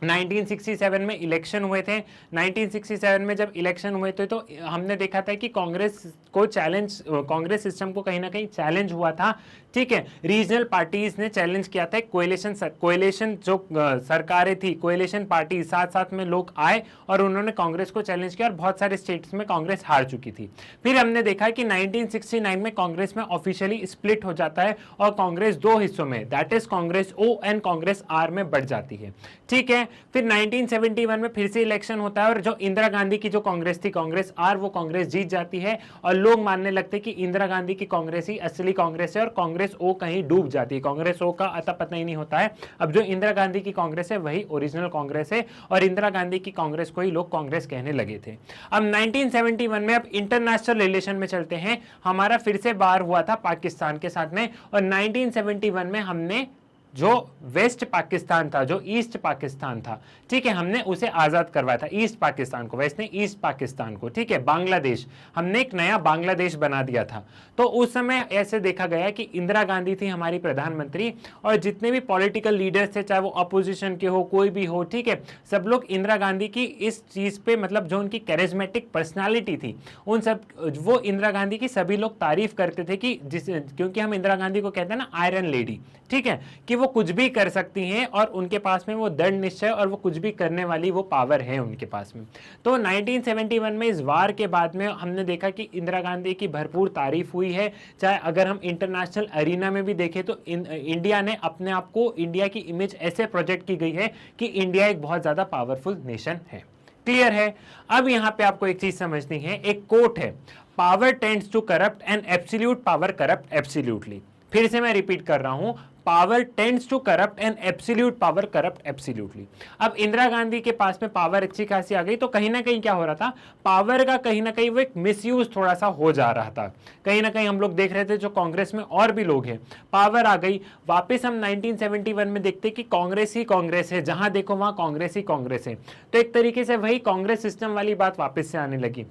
1967 में इलेक्शन हुए थे। 1967 में जब इलेक्शन हुए थे तो हमने देखा था कि कांग्रेस को चैलेंज, कांग्रेस सिस्टम को कहीं ना कहीं चैलेंज हुआ था। ठीक है, रीजनल पार्टीज ने चैलेंज किया था। कोएलिशन जो सरकारें थी, कोएलिशन पार्टी साथ साथ में लोग आए और उन्होंने कांग्रेस को चैलेंज किया और बहुत सारे स्टेट्स में कांग्रेस हार चुकी थी। फिर हमने देखा कि 1969 में कांग्रेस में ऑफिशियली स्प्लिट हो जाता है और कांग्रेस दो हिस्सों में, that is Congress O and Congress R में बढ़ जाती है। ठीक है, फिर 1971 में फिर से इलेक्शन होता है और जो इंदिरा गांधी की जो कांग्रेस थी, कांग्रेस आर, वो कांग्रेस जीत जाती है और लोग मानने लगते कि इंदिरा गांधी की कांग्रेस ही असली कांग्रेस है और कांग्रेस ओ कहीं डूब जाती है। कांग्रेस ओ का अता पता ही नहीं होता है। अब जो इंदिरा गांधी की कांग्रेस है वही ओरिजिनल कांग्रेस है और इंदिरा गांधी की कांग्रेस को ही लोग कांग्रेस कहने लगे थे। अब 1971 में अब इंटरनेशनल रिलेशन में चलते हैं। हमारा फिर से बार हुआ था पाकिस्तान के साथ में और 1971 में हमने जो वेस्ट पाकिस्तान था, जो ईस्ट पाकिस्तान था, ठीक है, हमने उसे आजाद करवाया था, ईस्ट पाकिस्तान को, वेस्ट ने ईस्ट पाकिस्तान को, ठीक है, बांग्लादेश, हमने एक नया बांग्लादेश बना दिया था। तो उस समय ऐसे देखा गया कि इंदिरा गांधी थी हमारी प्रधानमंत्री, और जितने भी पॉलिटिकल लीडर्स थे, चाहे वो अपोजिशन के हो, कोई भी हो, ठीक है, सब लोग इंदिरा गांधी की इस चीज पे, मतलब जो उनकी कैरिज्मेटिक पर्सनालिटी थी, उन सब, वो इंदिरा गांधी की सभी लोग तारीफ करते थे कि क्योंकि हम इंदिरा गांधी को कहते हैं ना आयरन लेडी, ठीक है, कि वो कुछ भी कर सकती हैं और उनके पास में वो दृढ़ निश्चय और वो कुछ भी करने वाली वो पावर है उनके पास में। तो 1971 में इस वार के बाद में हमने देखा कि इंदिरा गांधी की भरपूर तारीफ हुई है। चाहे अगर हम इंटरनेशनल अरीना में भी देखें तो इंडिया ने अपने आप को, इंडिया की इमेज ऐसे प्रोजेक्ट की गई है कि इंडिया एक बहुत ज्यादा पावरफुल नेशन है। क्लियर है? अब यहां पे आपको एक चीज समझनी है, एक कोट है, power tends to corrupt and absolute power corrupt absolutely. फिर से मैं रिपीट कर रहा हूं, power tends to corrupt and absolute power corrupt absolutely. अब इंदिरा गांधी के पास में पावर अच्छी खासी आ गई, तो कहीं ना कहीं क्या हो रहा था, पावर का कहीं ना कहीं वो एक मिसयूज थोड़ा सा हो जा रहा था। कहीं ना कहीं हम लोग देख रहे थे, जो कांग्रेस में और भी लोग हैं, पावर आ गई, वापस हम 1971 में देखते कि कांग्रेस ही कांग्रेस है, जहां देखो वहां कांग्रेस ही कांग्रेस है। तो एक तरीके से वही कांग्रेस सिस्टम वाली बात वापस से आने लगी,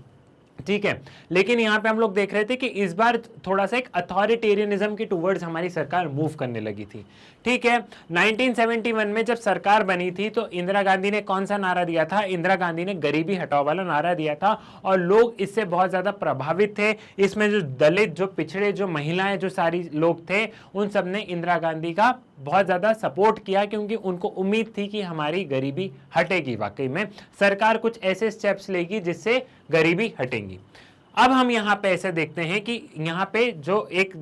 ठीक है। लेकिन यहां पे हम लोग देख रहे थे कि इस बार थोड़ा सा एक अथॉरिटेरियनिज्म की टुवर्ड्स हमारी सरकार मूव करने लगी थी, ठीक है। 1971 में जब सरकार बनी थी तो इंदिरा गांधी ने कौन सा नारा दिया था, इंदिरा गांधी ने गरीबी हटाओ वाला नारा दिया था, और लोग इससे बहुत ज्यादा प्रभावित थे। इसमें जो दलित, जो पिछड़े, जो महिलाएं, जो सारी लोग थे, उन सब ने इंदिरा गांधी का बहुत ज्यादा सपोर्ट किया, क्योंकि उनको उम्मीद थी कि हमारी गरीबी हटेगी, वाकई में सरकार कुछ ऐसे स्टेप्स लेगी जिससे गरीबी हटेगी। अब हम यहाँ पे ऐसे देखते हैं कि यहाँ पे जो एक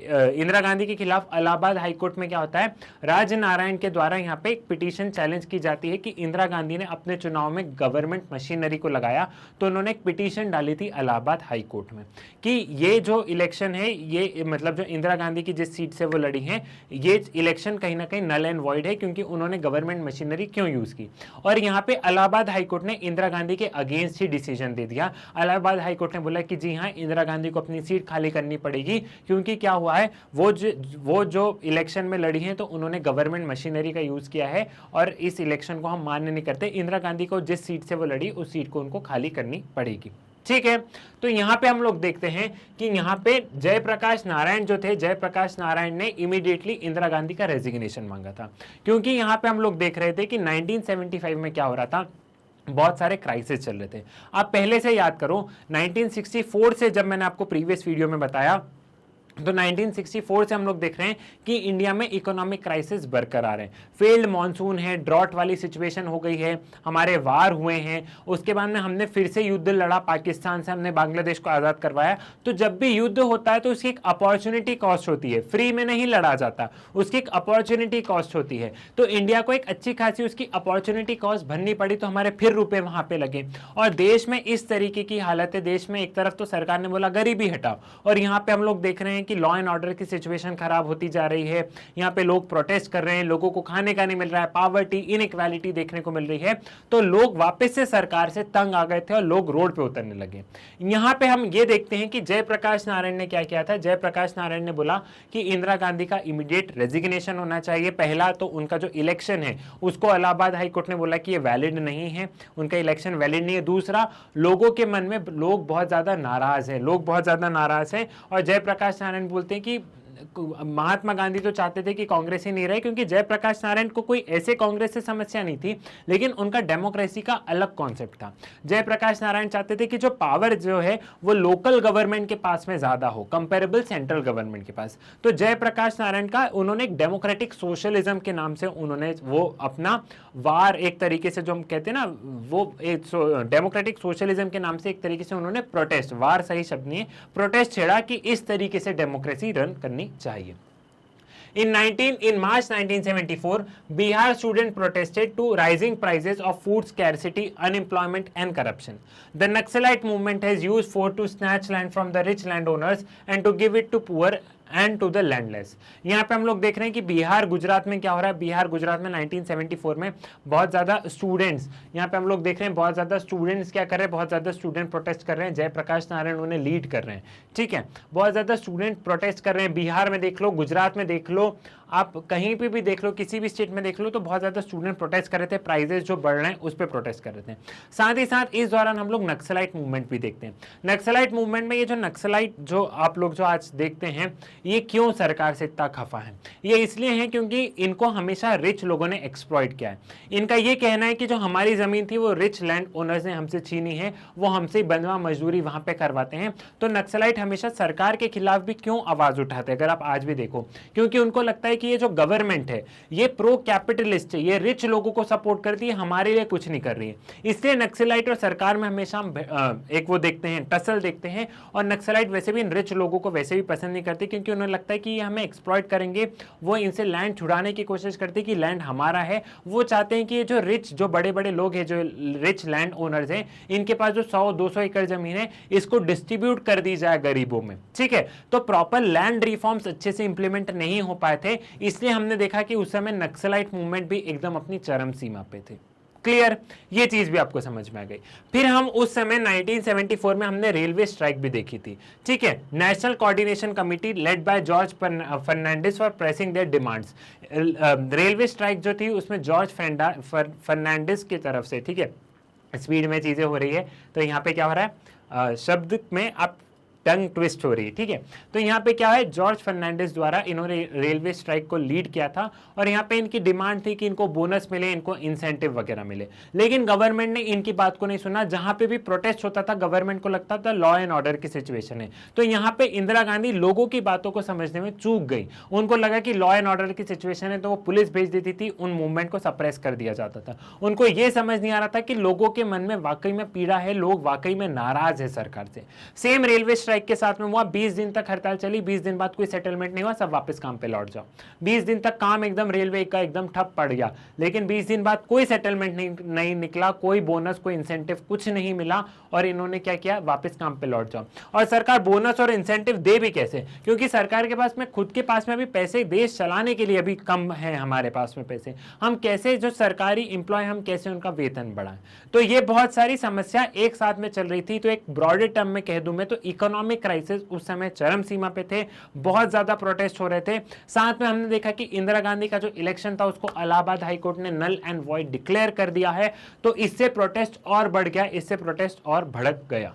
इंदिरा गांधी के खिलाफ इलाहाबाद हाईकोर्ट में क्या होता है, राज नारायण के द्वारा यहाँ पे एक पिटीशन चैलेंज की जाती है कि इंदिरा गांधी ने अपने चुनाव में गवर्नमेंट मशीनरी को लगाया। तो उन्होंने एक पिटीशन डाली थी इलाहाबाद हाईकोर्ट में कि ये जो इलेक्शन है, ये मतलब जो इंदिरा गांधी की जिस सीट से वो लड़ी है, ये इलेक्शन कहीं ना कहीं नल एंड वॉइड है, क्योंकि उन्होंने गवर्नमेंट मशीनरी क्यों यूज की। और यहाँ पे इलाहाबाद हाईकोर्ट ने इंदिरा गांधी के अगेंस्ट ही डिसीजन दे दिया। इलाहाबाद हाईकोर्ट ने बोला कि जी हाँ, इंदिरा गांधी को अपनी सीट खाली करनी पड़ेगी, क्योंकि क्या हुआ है, वो जो इलेक्शन में लड़ी हैं तो उन्होंने गवर्नमेंट मशीनरी का यूज किया है, और इस इलेक्शन को हम मान्य नहीं करते। इंदिरा गांधी को जिस सीट से वो लड़ी, उस सीट को उनको खाली करनी पड़ेगी, ठीक है। तो यहां पे हम लोग देखते हैं कि यहां पे जयप्रकाश नारायण जो थे, जयप्रकाश नारायण ने इमीडिएटली इंदिरा गांधी का रेजिग्नेशन मांगा था, क्योंकि यहां पे हम लोग देख रहे थे कि 1975 में क्या हो रहा था, बहुत सारे क्राइसिस चल रहे थे। आप पहले से याद करो, 1964 से, जब मैंने आपको प्रीवियस वीडियो में बताया, तो 1964 से हम लोग देख रहे हैं कि इंडिया में इकोनॉमिक क्राइसिस बरकरार है। फेल्ड मॉनसून है, ड्रॉट वाली सिचुएशन हो गई है, हमारे वार हुए हैं, उसके बाद में हमने फिर से युद्ध लड़ा पाकिस्तान से, हमने बांग्लादेश को आजाद करवाया। तो जब भी युद्ध होता है तो उसकी एक अपॉर्चुनिटी कॉस्ट होती है, फ्री में नहीं लड़ा जाता, उसकी एक अपॉर्चुनिटी कॉस्ट होती है। तो इंडिया को एक अच्छी खासी उसकी अपॉर्चुनिटी कॉस्ट भरनी पड़ी, तो हमारे फिर रुपए वहां पे लगे। और देश में इस तरीके की हालत है, देश में एक तरफ तो सरकार ने बोला गरीबी हटाओ, और यहाँ पे हम लोग देख रहे हैं कि लॉ एंड ऑर्डर की सिचुएशन खराब होती जा रही है। यहाँ पे लोग प्रोटेस्ट कर रहे हैं, लोगों को खाने का नहीं मिल रहा है, पावर्टी, इनइक्वालिटी देखने को मिल रही है। तो लोग वापस से सरकार से तंग आ गए थे और लोग रोड पे उतरने लगे। यहाँ पे हम ये देखते हैं कि जयप्रकाश नारायण ने क्या किया था। जयप्रकाश नारायण ने बोला कि इंदिरा गांधी का इमीडिएट रेजिग्नेशन होना चाहिए। पहला तो उनका जो इलेक्शन है उसको इलाहाबाद हाईकोर्ट ने बोला कि ये वैलिड नहीं है, उनका इलेक्शन वैलिड नहीं है। दूसरा, लोगों के मन में लोग बहुत ज्यादा नाराज हैं, लोग बहुत ज्यादा नाराज हैं। और जयप्रकाश नारायण बोलते हैं कि महात्मा गांधी तो चाहते थे कि कांग्रेस ही नहीं रहे, क्योंकि जयप्रकाश नारायण को कोई ऐसे कांग्रेस से समस्या नहीं थी, लेकिन उनका डेमोक्रेसी का अलग कॉन्सेप्ट था। जयप्रकाश नारायण चाहते थे कि जो पावर जो है वो लोकल गवर्नमेंट के पास में ज्यादा हो, कंपेरेबल सेंट्रल गवर्नमेंट के पास। तो जयप्रकाश नारायण का उन्होंने एक डेमोक्रेटिक सोशलिज्म के नाम से उन्होंने वो अपना वार, एक तरीके से जो हम कहते हैं ना, वो एक डेमोक्रेटिक सोशलिज्म के नाम से एक तरीके से उन्होंने प्रोटेस्ट, वार सही शब्द नहीं है, प्रोटेस्ट छेड़ा कि इस तरीके से डेमोक्रेसी रन करनी चाहिए। In March 1974, Bihar students protested to rising prices of food scarcity, unemployment and corruption. The Naxalite movement has used force to snatch land from the rich landowners and to give it to poor and to the landless. यहाँ पे हम लोग देख रहे हैं कि बिहार गुजरात में क्या हो रहा है। बिहार गुजरात में 1974 में बहुत ज्यादा स्टूडेंट्स, यहाँ पे हम लोग देख रहे हैं बहुत ज्यादा स्टूडेंट्स क्या कर रहे हैं, बहुत ज्यादा स्टूडेंट प्रोटेस्ट कर रहे हैं। जयप्रकाश नारायण उन्हें लीड कर रहे हैं, ठीक है, बहुत ज्यादा स्टूडेंट प्रोटेस्ट कर रहे हैं। बिहार में देख लो, गुजरात में देख लो, आप कहीं पे भी देख लो, किसी भी स्टेट में देख लो, तो बहुत ज़्यादा स्टूडेंट प्रोटेस्ट कर रहे थे, प्राइजेस जो बढ़ रहे हैं उस पर प्रोटेस्ट कर रहे थे। साथ ही साथ इस दौरान हम लोग नक्सलाइट मूवमेंट भी देखते हैं। नक्सलाइट मूवमेंट में ये जो नक्सलाइट जो आप लोग जो आज देखते हैं, ये क्यों सरकार से इतना खफा है? ये इसलिए है क्योंकि इनको हमेशा रिच लोगों ने एक्सप्लॉइट किया है। इनका ये कहना है कि जो हमारी ज़मीन थी वो रिच लैंड ओनर्स ने हमसे छीनी है, वो हमसे बंधवा मजदूरी वहाँ पे करवाते हैं। तो नक्सलाइट हमेशा सरकार के खिलाफ भी क्यों आवाज़ उठाते हैं, अगर आप आज भी देखो, क्योंकि उनको लगता है कि ये जो गवर्नमेंट है ये प्रो कैपिटलिस्ट है, ये रिच लोगों को सपोर्ट करती है, हमारे लिए कुछ नहीं कर रही है। इसलिए नक्सलाइट और सरकार में हमेशा एक वो देखते हैं, टसल देखते हैं। और नक्सलाइट वैसे भी इन रिच लोगों को वैसे भी पसंद नहीं करते, क्योंकि उन्हें लगता है कि ये हमें एक्सप्लॉइट करेंगे। वो इनसे लैंड छुड़ाने की कोशिश करते हैं कि लैंड हमारा है। वो चाहते हैं कि ये जो रिच, जो बड़े बड़े लोग हैं, जो रिच लैंड ओनर्स हैं, इनके पास जो 100-200 एकड़ जमीन है, इसको डिस्ट्रीब्यूट कर दी जाए गरीबों में। ठीक है, तो प्रॉपर लैंड रिफॉर्म्स अच्छे से इंप्लीमेंट नहीं हो पाए थे, इसलिए हमने देखा कि उस समय नक्सलाइट मूवमेंट भी एकदम अपनी चरम सीमा पे थे। क्लियर, ये चीज भी आपको समझ में आ गई। फिर हम उस समय 1974 में हमने रेलवे स्ट्राइक भी देखी थी। ठीक है, national coordination committee led by George Fernandes for pressing their demands. Railway strike जो थी उसमें जॉर्ज फर्नांडिस की तरफ से, ठीक है, स्पीड में चीजें हो रही है, तो यहाँ पे क्या हो रहा है, शब्द में आप टंग ट्विस्ट हो रही है। ठीक है, तो यहाँ पे क्या है, जॉर्ज फर्नांडिस द्वारा इन्होंने रेलवे स्ट्राइक को लीड किया था, और यहाँ पे इनकी डिमांड थी कि इनको बोनस मिले, इनको इंसेंटिव वगैरह मिले। लेकिन गवर्नमेंट ने इनकी बात को नहीं सुना। जहां पे भी प्रोटेस्ट होता था, गवर्नमेंट को लगता था लॉ एंड ऑर्डर की सिचुएशन है। तो यहाँ पे इंदिरा गांधी लोगों की बातों को समझने में चूक गई। उनको लगा कि लॉ एंड ऑर्डर की सिचुएशन है, तो वो पुलिस भेज देती थी, उन मूवमेंट को सप्रेस कर दिया जाता था। उनको ये समझ नहीं आ रहा था कि लोगों के मन में वाकई में पीड़ा है, लोग वाकई में नाराज है सरकार से। सेम रेलवे स्ट्राइक के साथ में हुआ, 20 दिन तक हड़ताल चली, 20 दिन बाद कोई सेटलमेंट नहीं हुआ, सब वापस काम पे लौट जाओ। 20 दिन तक काम एकदम रेलवे का एकदम ठप पड़ गया, लेकिन 20 दिन बाद कोई सेटलमेंट नहीं निकला, कोई बोनस, कोई इंसेंटिव, कुछ नहीं मिला, और इन्होंने क्या किया, वापस काम पे लौट जाओ। और सरकार बोनस और इंसेंटिव दे भी कैसे, क्योंकि सरकार के पास में, खुद के पास में अभी पैसे देश चलाने के लिए अभी कम है हमारे पास में पैसे। हम कैसे, जो सरकारी इंप्लॉय, हम कैसे उनका वेतन बढ़ाएं? तो ये बहुत सारी समस्या एक साथ में चल रही थी। तो एक ब्रॉडर टर्म में कह दूं मैं, तो इकोनॉमिक क्राइसिस उस समय चरम सीमा पे थे, बहुत ज्यादा प्रोटेस्ट हो रहे थे। साथ में हमने देखा कि इंदिरा गांधी का जो इलेक्शन था उसको इलाहाबाद हाई कोर्ट ने नल एंड वॉइड डिक्लेयर कर दिया है। तो इससे प्रोटेस्ट और बढ़ गया, इससे प्रोटेस्ट और भड़क गया।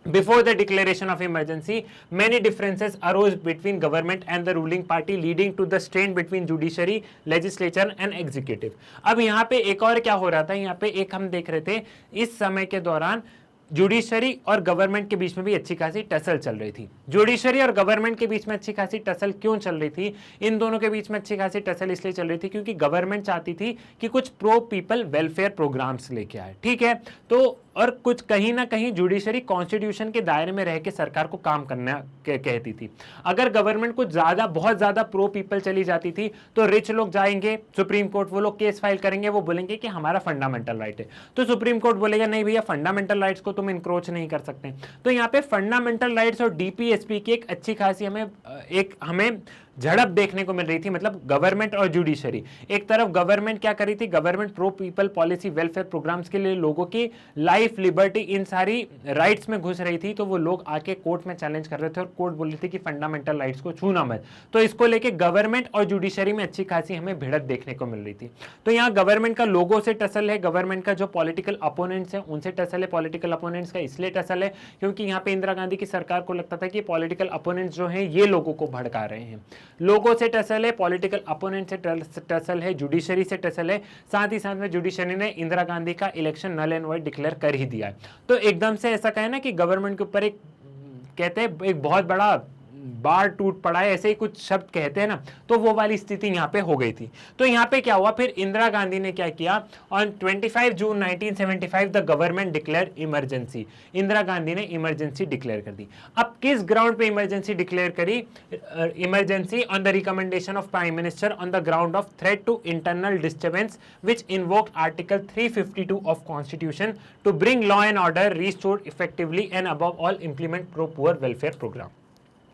Before the declaration of emergency, many differences arose between government and the ruling party, leading to the strain between judiciary, legislature and executive. अब यहाँ पे एक और क्या हो रहा था, यहाँ पे एक हम देख रहे थे, इस समय के दौरान जुडिशरी और गवर्नमेंट के बीच में भी अच्छी खासी टसल चल रही थी। जुडिशरी और गवर्नमेंट के बीच में अच्छी खासी टसल क्यों चल रही थी? इन दोनों के बीच में अच्छी खासी टसल इसलिए चल रही थी क्योंकि गवर्नमेंट चाहती थी कि कुछ प्रो पीपल वेलफेयर प्रोग्राम्स लेके आए। ठीक है, तो और कुछ कहीं ना कहीं जुडिशरी कॉन्स्टिट्यूशन के दायरे में रह के सरकार को काम करना कहती थी। अगर गवर्नमेंट कुछ ज्यादा, बहुत ज्यादा प्रो पीपल चली जाती थी, तो रिच लोग जाएंगे सुप्रीम कोर्ट, वो लोग केस फाइल करेंगे, वो बोलेंगे कि हमारा फंडामेंटल राइट है। तो सुप्रीम कोर्ट बोलेगा नहीं भैया, फंडामेंटल राइट्स को तुम इंक्रोच नहीं कर सकते। तो यहाँ पे फंडामेंटल राइट्स और डीपीएसपी की एक अच्छी खासी हमें झड़प देखने को मिल रही थी। मतलब गवर्नमेंट और जुडिशरी, एक तरफ गवर्नमेंट क्या कर रही थी, government pro people policy, welfare programmes के लिए लोगों की लाइफ, लिबर्टी, इन सारी राइट्स में घुस रही थी। तो वो लोग आके कोर्ट में चैलेंज कर रहे थे और कोर्ट बोल रही थी कि फंडामेंटल राइट्स को छूना मत। तो इसको लेके गवर्नमेंट और जुडिशरी में अच्छी खासी हमें भिड़त देखने को मिल रही थी। तो यहाँ गवर्नमेंट का लोगों से टसल है, गवर्नमेंट का जो पॉलिटिकल अपोनेंट्स है उनसे टसल है। पॉलिटिकल अपोनेंट्स का इसलिए टसल है क्योंकि यहाँ पे इंदिरा गांधी की सरकार को लगता था कि पॉलिटिकल अपोनेंट्स जो हैं ये लोगों को भड़का रहे हैं। लोगों से टसल है, पॉलिटिकल अपोनेंट से टसल है, जुडिशरी से टसल है। साथ ही साथ में जुडिशरी ने इंदिरा गांधी का election null and void declare कर ही दिया है। तो एकदम से ऐसा कहे ना कि गवर्नमेंट के ऊपर एक, कहते हैं एक बहुत बड़ा बार टूट पड़ा है, ऐसे ही कुछ शब्द कहते हैं ना, तो वो वाली स्थिति यहाँ पे हो गई थी। तो यहाँ पे क्या हुआ, फिर इंदिरा गांधी ने क्या किया, on 25 June 1975 the government declare emergency. Indira Gandhi ने इमरजेंसी डिक्लेयर कर दी। अब किस ग्राउंड पे इमरजेंसी डिक्लेयर करी? Emergency on the recommendation of prime minister on the ground of threat to internal disturbance which invoked article 352 of constitution to bring law and order, restore effectively and above all implement pro poor welfare programme.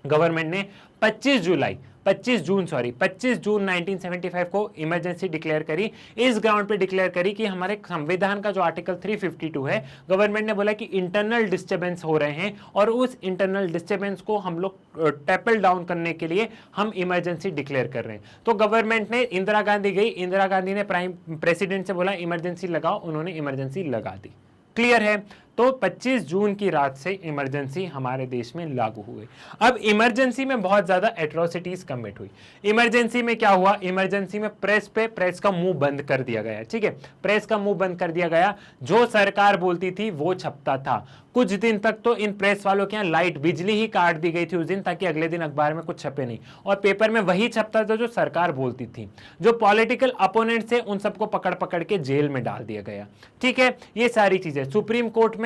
Government ने 25 जुलाई 25 June 1975 को emergency declare करी। इस ground पे declare करी कि हमारे संविधान का जो आर्टिकल 352 है, गवर्नमेंट ने बोला कि इंटरनल डिस्टर्बेंस हो रहे हैं और उस इंटरनल डिस्टर्बेंस को हम लोग टैकल डाउन करने के लिए हम इमरजेंसी डिक्लेयर कर रहे हैं। तो गवर्नमेंट ने, इंदिरा गांधी गई, इंदिरा गांधी ने प्राइम प्रेसिडेंट से बोला इमरजेंसी लगाओ, उन्होंने इमरजेंसी लगा दी। क्लियर है? तो 25 जून की रात से इमरजेंसी हमारे देश में लागू हुई। अब इमरजेंसी में बहुत ज्यादा एट्रोसिटीज कमिट हुई। इमरजेंसी में क्या हुआ? इमरजेंसी में प्रेस का मुंह बंद कर दिया गया। ठीक है, प्रेस का मुंह बंद कर दिया गया। जो सरकार बोलती थी वो छपता था। कुछ दिन तक तो इन प्रेस वालों के यहाँ लाइट, बिजली ही काट दी गई थी उस दिन, ताकि अगले दिन अखबार में कुछ छपे नहीं, और पेपर में वही छपता था जो सरकार बोलती थी। जो पॉलिटिकल अपोनेंट्स थे उन सबको पकड़ पकड़ के जेल में डाल दिया गया। ठीक है, ये सारी चीजें सुप्रीम कोर्ट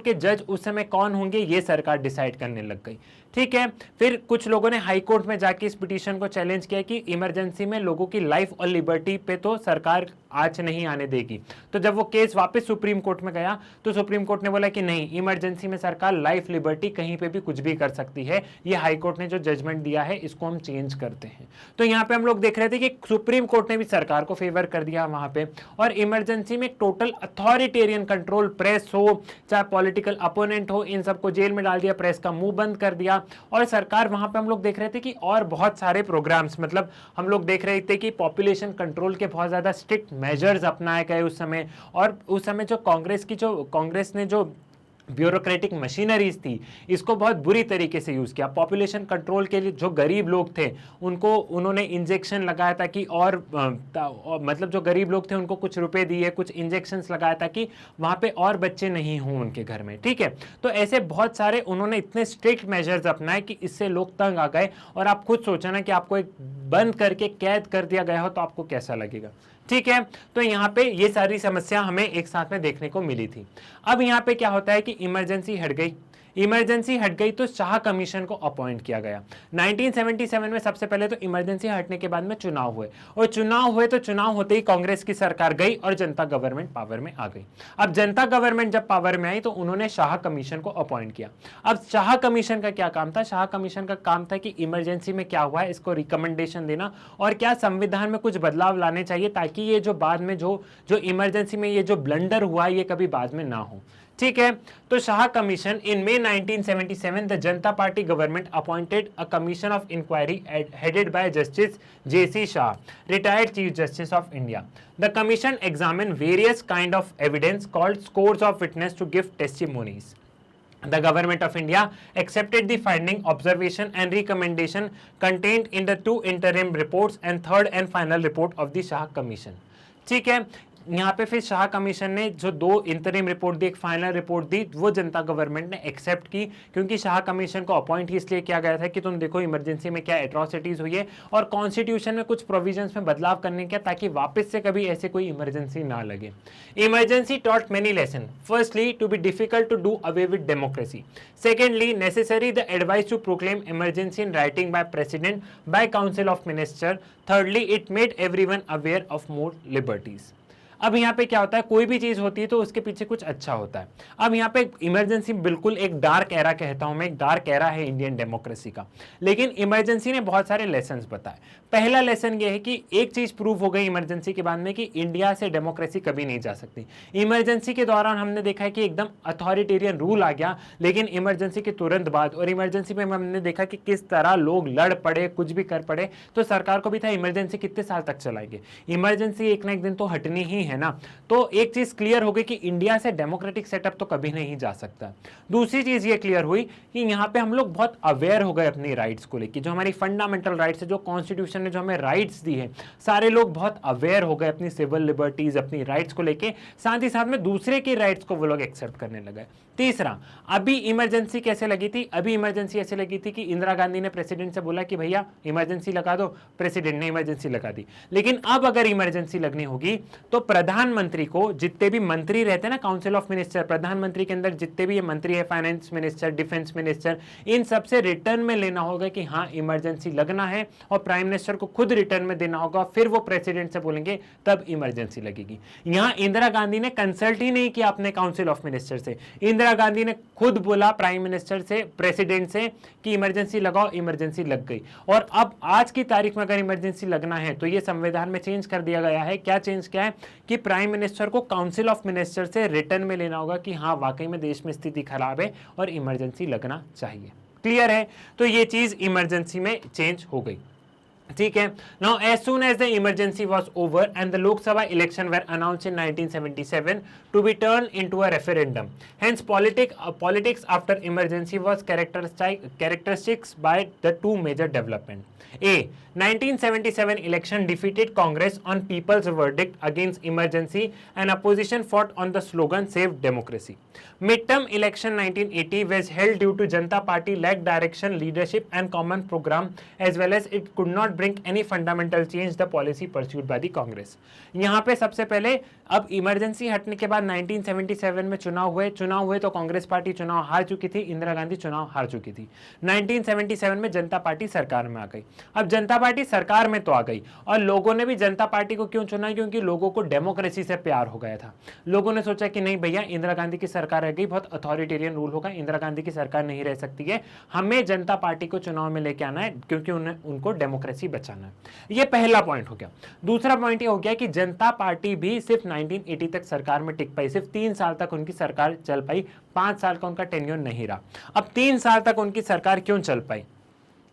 के जज उस समय कौन होंगे ये सरकार डिसाइड करने लग गई। ठीक है, फिर कुछ लोगों ने हाई कोर्ट में जाके इस पिटीशन को चैलेंज किया कि इमरजेंसी में लोगों की लाइफ और लिबर्टी पे तो सरकार आंच नहीं आने देगी। तो जब वो केस वापस सुप्रीम कोर्ट में गया तो सुप्रीम कोर्ट ने बोला कि नहीं, इमरजेंसी में सरकार लाइफ, लिबर्टी कहीं पे भी कुछ भी कर सकती है। ये हाई कोर्ट ने जो जजमेंट दिया है इसको हम चेंज करते हैं। तो यहाँ पे हम लोग देख रहे थे कि सुप्रीम कोर्ट ने भी सरकार को फेवर कर दिया वहां पे, और इमरजेंसी में टोटल अथॉरिटेरियन कंट्रोल, प्रेस हो चाहे पॉलिटिकल अपोनेंट हो, इन सबको जेल में डाल दिया, प्रेस का मुंह बंद कर दिया। और सरकार वहां पे हम लोग देख रहे थे कि और बहुत सारे प्रोग्राम्स, मतलब हम लोग देख रहे थे कि पॉपुलेशन कंट्रोल के बहुत ज्यादा स्ट्रिक्ट मेजर्स अपनाए गए उस समय। और उस समय जो कांग्रेस ने जो ब्यूरोक्रेटिक मशीनरीज थी इसको बहुत बुरी तरीके से यूज किया। पॉपुलेशन कंट्रोल के लिए जो गरीब लोग थे उनको उन्होंने इंजेक्शन लगाया ताकि मतलब जो गरीब लोग थे उनको कुछ रुपए दिए, कुछ इंजेक्शंस लगाया ताकि वहां पे और बच्चे नहीं हों उनके घर में। ठीक है, तो ऐसे बहुत सारे उन्होंने इतने स्ट्रिक्ट मेजर्स अपनाए कि इससे लोग तंग आ गए। और आप खुद सोचा ना कि आपको एक बंद करके कैद कर दिया गया हो तो आपको कैसा लगेगा। ठीक है, तो यहाँ पे ये सारी समस्या हमें एक साथ में देखने को मिली थी। अब यहाँ पे क्या होता है कि इमरजेंसी हट गई तो शाह कमीशन को अपॉइंट किया गया। 1977 में सबसे पहले तो इमरजेंसी हटने के बाद में चुनाव हुए, और चुनाव होते ही कांग्रेस की सरकार गई और जनता गवर्नमेंट पावर में आ गई। अब जनता गवर्नमेंट जब पावर में आई तो उन्होंने शाह कमीशन को अपॉइंट किया। अब शाह कमीशन का क्या काम था? शाह कमीशन का काम था कि इमरजेंसी में क्या हुआ है इसको रिकमेंडेशन देना, और क्या संविधान में कुछ बदलाव लाने चाहिए ताकि ये जो बाद में जो इमरजेंसी में ये जो ब्लंडर हुआ ये कभी बाद में ना हो। ठीक है, तो Shah commission in May 1977 the Janata party government appointed a commission of inquiry headed by justice J.C. Shah, retired Chief Justice of India. The commission examined various kind of evidence called scores of witness to give testimonies. The government of India accepted the finding, observation and recommendation contained in the two interim reports and third and final report of the Shah Commission. ठीक है, यहाँ पे फिर Shah commission ने जो दो interim report दी, एक final report दी, वो जनता गवर्नमेंट ने एक्सेप्ट की, क्योंकि शाह कमीशन को अपॉइंट ही इसलिए किया गया था कि तुम देखो इमरजेंसी में क्या एट्रोसिटीज हुई है और कॉन्स्टिट्यूशन में कुछ प्रोविजंस में बदलाव करने का, ताकि वापस से कभी ऐसे कोई इमरजेंसी ना लगे। Emergency taught many lesson. Firstly, to be difficult to do away with democracy. Secondly, necessary the advice to proclaim emergency in writing by president, by council of minister. Thirdly, it made everyone aware of more liberties. अब यहाँ पे क्या होता है, कोई भी चीज होती है तो उसके पीछे कुछ अच्छा होता है। अब यहाँ पे इमरजेंसी बिल्कुल एक डार्क एरा कहता हूं मैं, एक डार्क एरा है इंडियन डेमोक्रेसी का, लेकिन इमरजेंसी ने बहुत सारे लेसन्स बताए। पहला लेसन ये है कि एक चीज प्रूव हो गई इमरजेंसी के बाद में कि इंडिया से डेमोक्रेसी कभी नहीं जा सकती। इमरजेंसी के दौरान हमने देखा है कि एकदम अथॉरिटेरियन रूल आ गया, लेकिन इमरजेंसी के तुरंत बाद और इमरजेंसी में हमने देखा कि किस तरह लोग लड़ पड़े, कुछ भी कर पड़े। तो सरकार को भी था इमरजेंसी कितने साल तक चलाएंगे, इमरजेंसी एक ना एक दिन तो हटनी ही है ना। तो एक चीज क्लियर हो गई कि इंडिया से डेमोक्रेटिक सेटअप तो कभी नहीं जा सकता। दूसरी चीज ये क्लियर हुई कि यहाँ पे हम लोग बहुत अवेयर हो गए अपनी राइट्स को लेकर, जो हमारी फंडामेंटल राइट्स है, जो कॉन्स्टिट्यूशन ने जो हमें राइट्स दी है, सारे लोग बहुत अवेयर हो गए अपनी सिविल लिबर्टीज, अपनी राइट्स को लेके, साथ ही साथ में दूसरे की राइट्स को वो लोग एक्सेप्ट करने लगे। तीसरा, अभी इमरजेंसी कैसे लगी थी? अभी इमरजेंसी ऐसे लगी थी कि इंदिरा गांधी ने प्रेसिडेंट से बोला कि भैया इमरजेंसी लगा दो, प्रेसिडेंट ने इमरजेंसी लगा दी। लेकिन अब अगर इमरजेंसी लगनी होगी तो प्रधानमंत्री को, जितने भी मंत्री रहते हैं ना, काउंसिल ऑफ मिनिस्टर, प्रधानमंत्री के अंदर जितने भी ये मंत्री है, फाइनेंस मिनिस्टर, डिफेंस मिनिस्टर, इन सबसे रिटर्न में लेना होगा कि हाँ इमरजेंसी लगना है, और प्राइम मिनिस्टर को खुद रिटर्न में देना होगा, फिर वो प्रेसिडेंट से बोलेंगे तब इमरजेंसी लगेगी। यहां इंदिरा गांधी ने कंसल्ट ही नहीं किया अपने काउंसिल ऑफ मिनिस्टर से, इंदिरा गांधी ने खुद बोला प्राइम मिनिस्टर से, प्रेसिडेंट से कि इमरजेंसी लगाओ, इमरजेंसी लग गई। और अब आज की तारीख में अगर इमरजेंसी लगना है तो ये संविधान में चेंज कर दिया गया है। क्या चेंज किया है कि प्राइम मिनिस्टर को काउंसिल ऑफ मिनिस्टर से रिटर्न में लेना होगा कि हाँ वाकई में देश में स्थिति खराब है और इमरजेंसी लगना चाहिए। क्लियर है? तो ये चीज इमरजेंसी में चेंज हो गई। ठीक है। Now as soon as the emergency was over and the Lok Sabha election were announced in 1977 to be turn into a referendum, hence politics after emergency was characteristics by the two major development. A. 1977 election defeated Congress on people's verdict against emergency and opposition fought on the slogan Save Democracy. Midterm election 1980 was held due to Janata Party lacked direction, leadership and common program, as well as it could not bring any fundamental change the policy pursued by the Congress. यहाँ पे सबसे पहले अब emergency हटने के बाद 1977 में चुनाव हुए तो कांग्रेस पार्टी चुनाव हार चुकी थी, इंदिरा गांधी चुनाव हार चुकी थी। 1977 में जनता पार्टी सरकार में आ गई। अब जनता पार्टी सरकार में तो आ गई और लोगों ने भी जनता पार्टी को क्यों चुना? क्योंकि लोगों को डेमोक्रेसी से प्यार हो गया था। लोगों ने सोचा कि नहीं भैया, इंदिरा गांधी की सरकार रह गई, बहुत अथॉरिटेरियन रूल होगा, इंदिरा गांधी की सरकार नहीं रह सकती है, हमें जनता पार्टी को चुनाव में लेके आना है क्योंकि उनको डेमोक्रेसी बचाना है। ये पहला पॉइंट हो गया। दूसरा पॉइंट ये हो गया कि जनता पार्टी भी सिर्फ 1980 तक सरकार में टिक पाई, सिर्फ 3 साल तक उनकी सरकार चल पाई, 5 साल का उनका टेन्योर नहीं रहा। अब 3 साल तक उनकी सरकार क्यों चल पाई?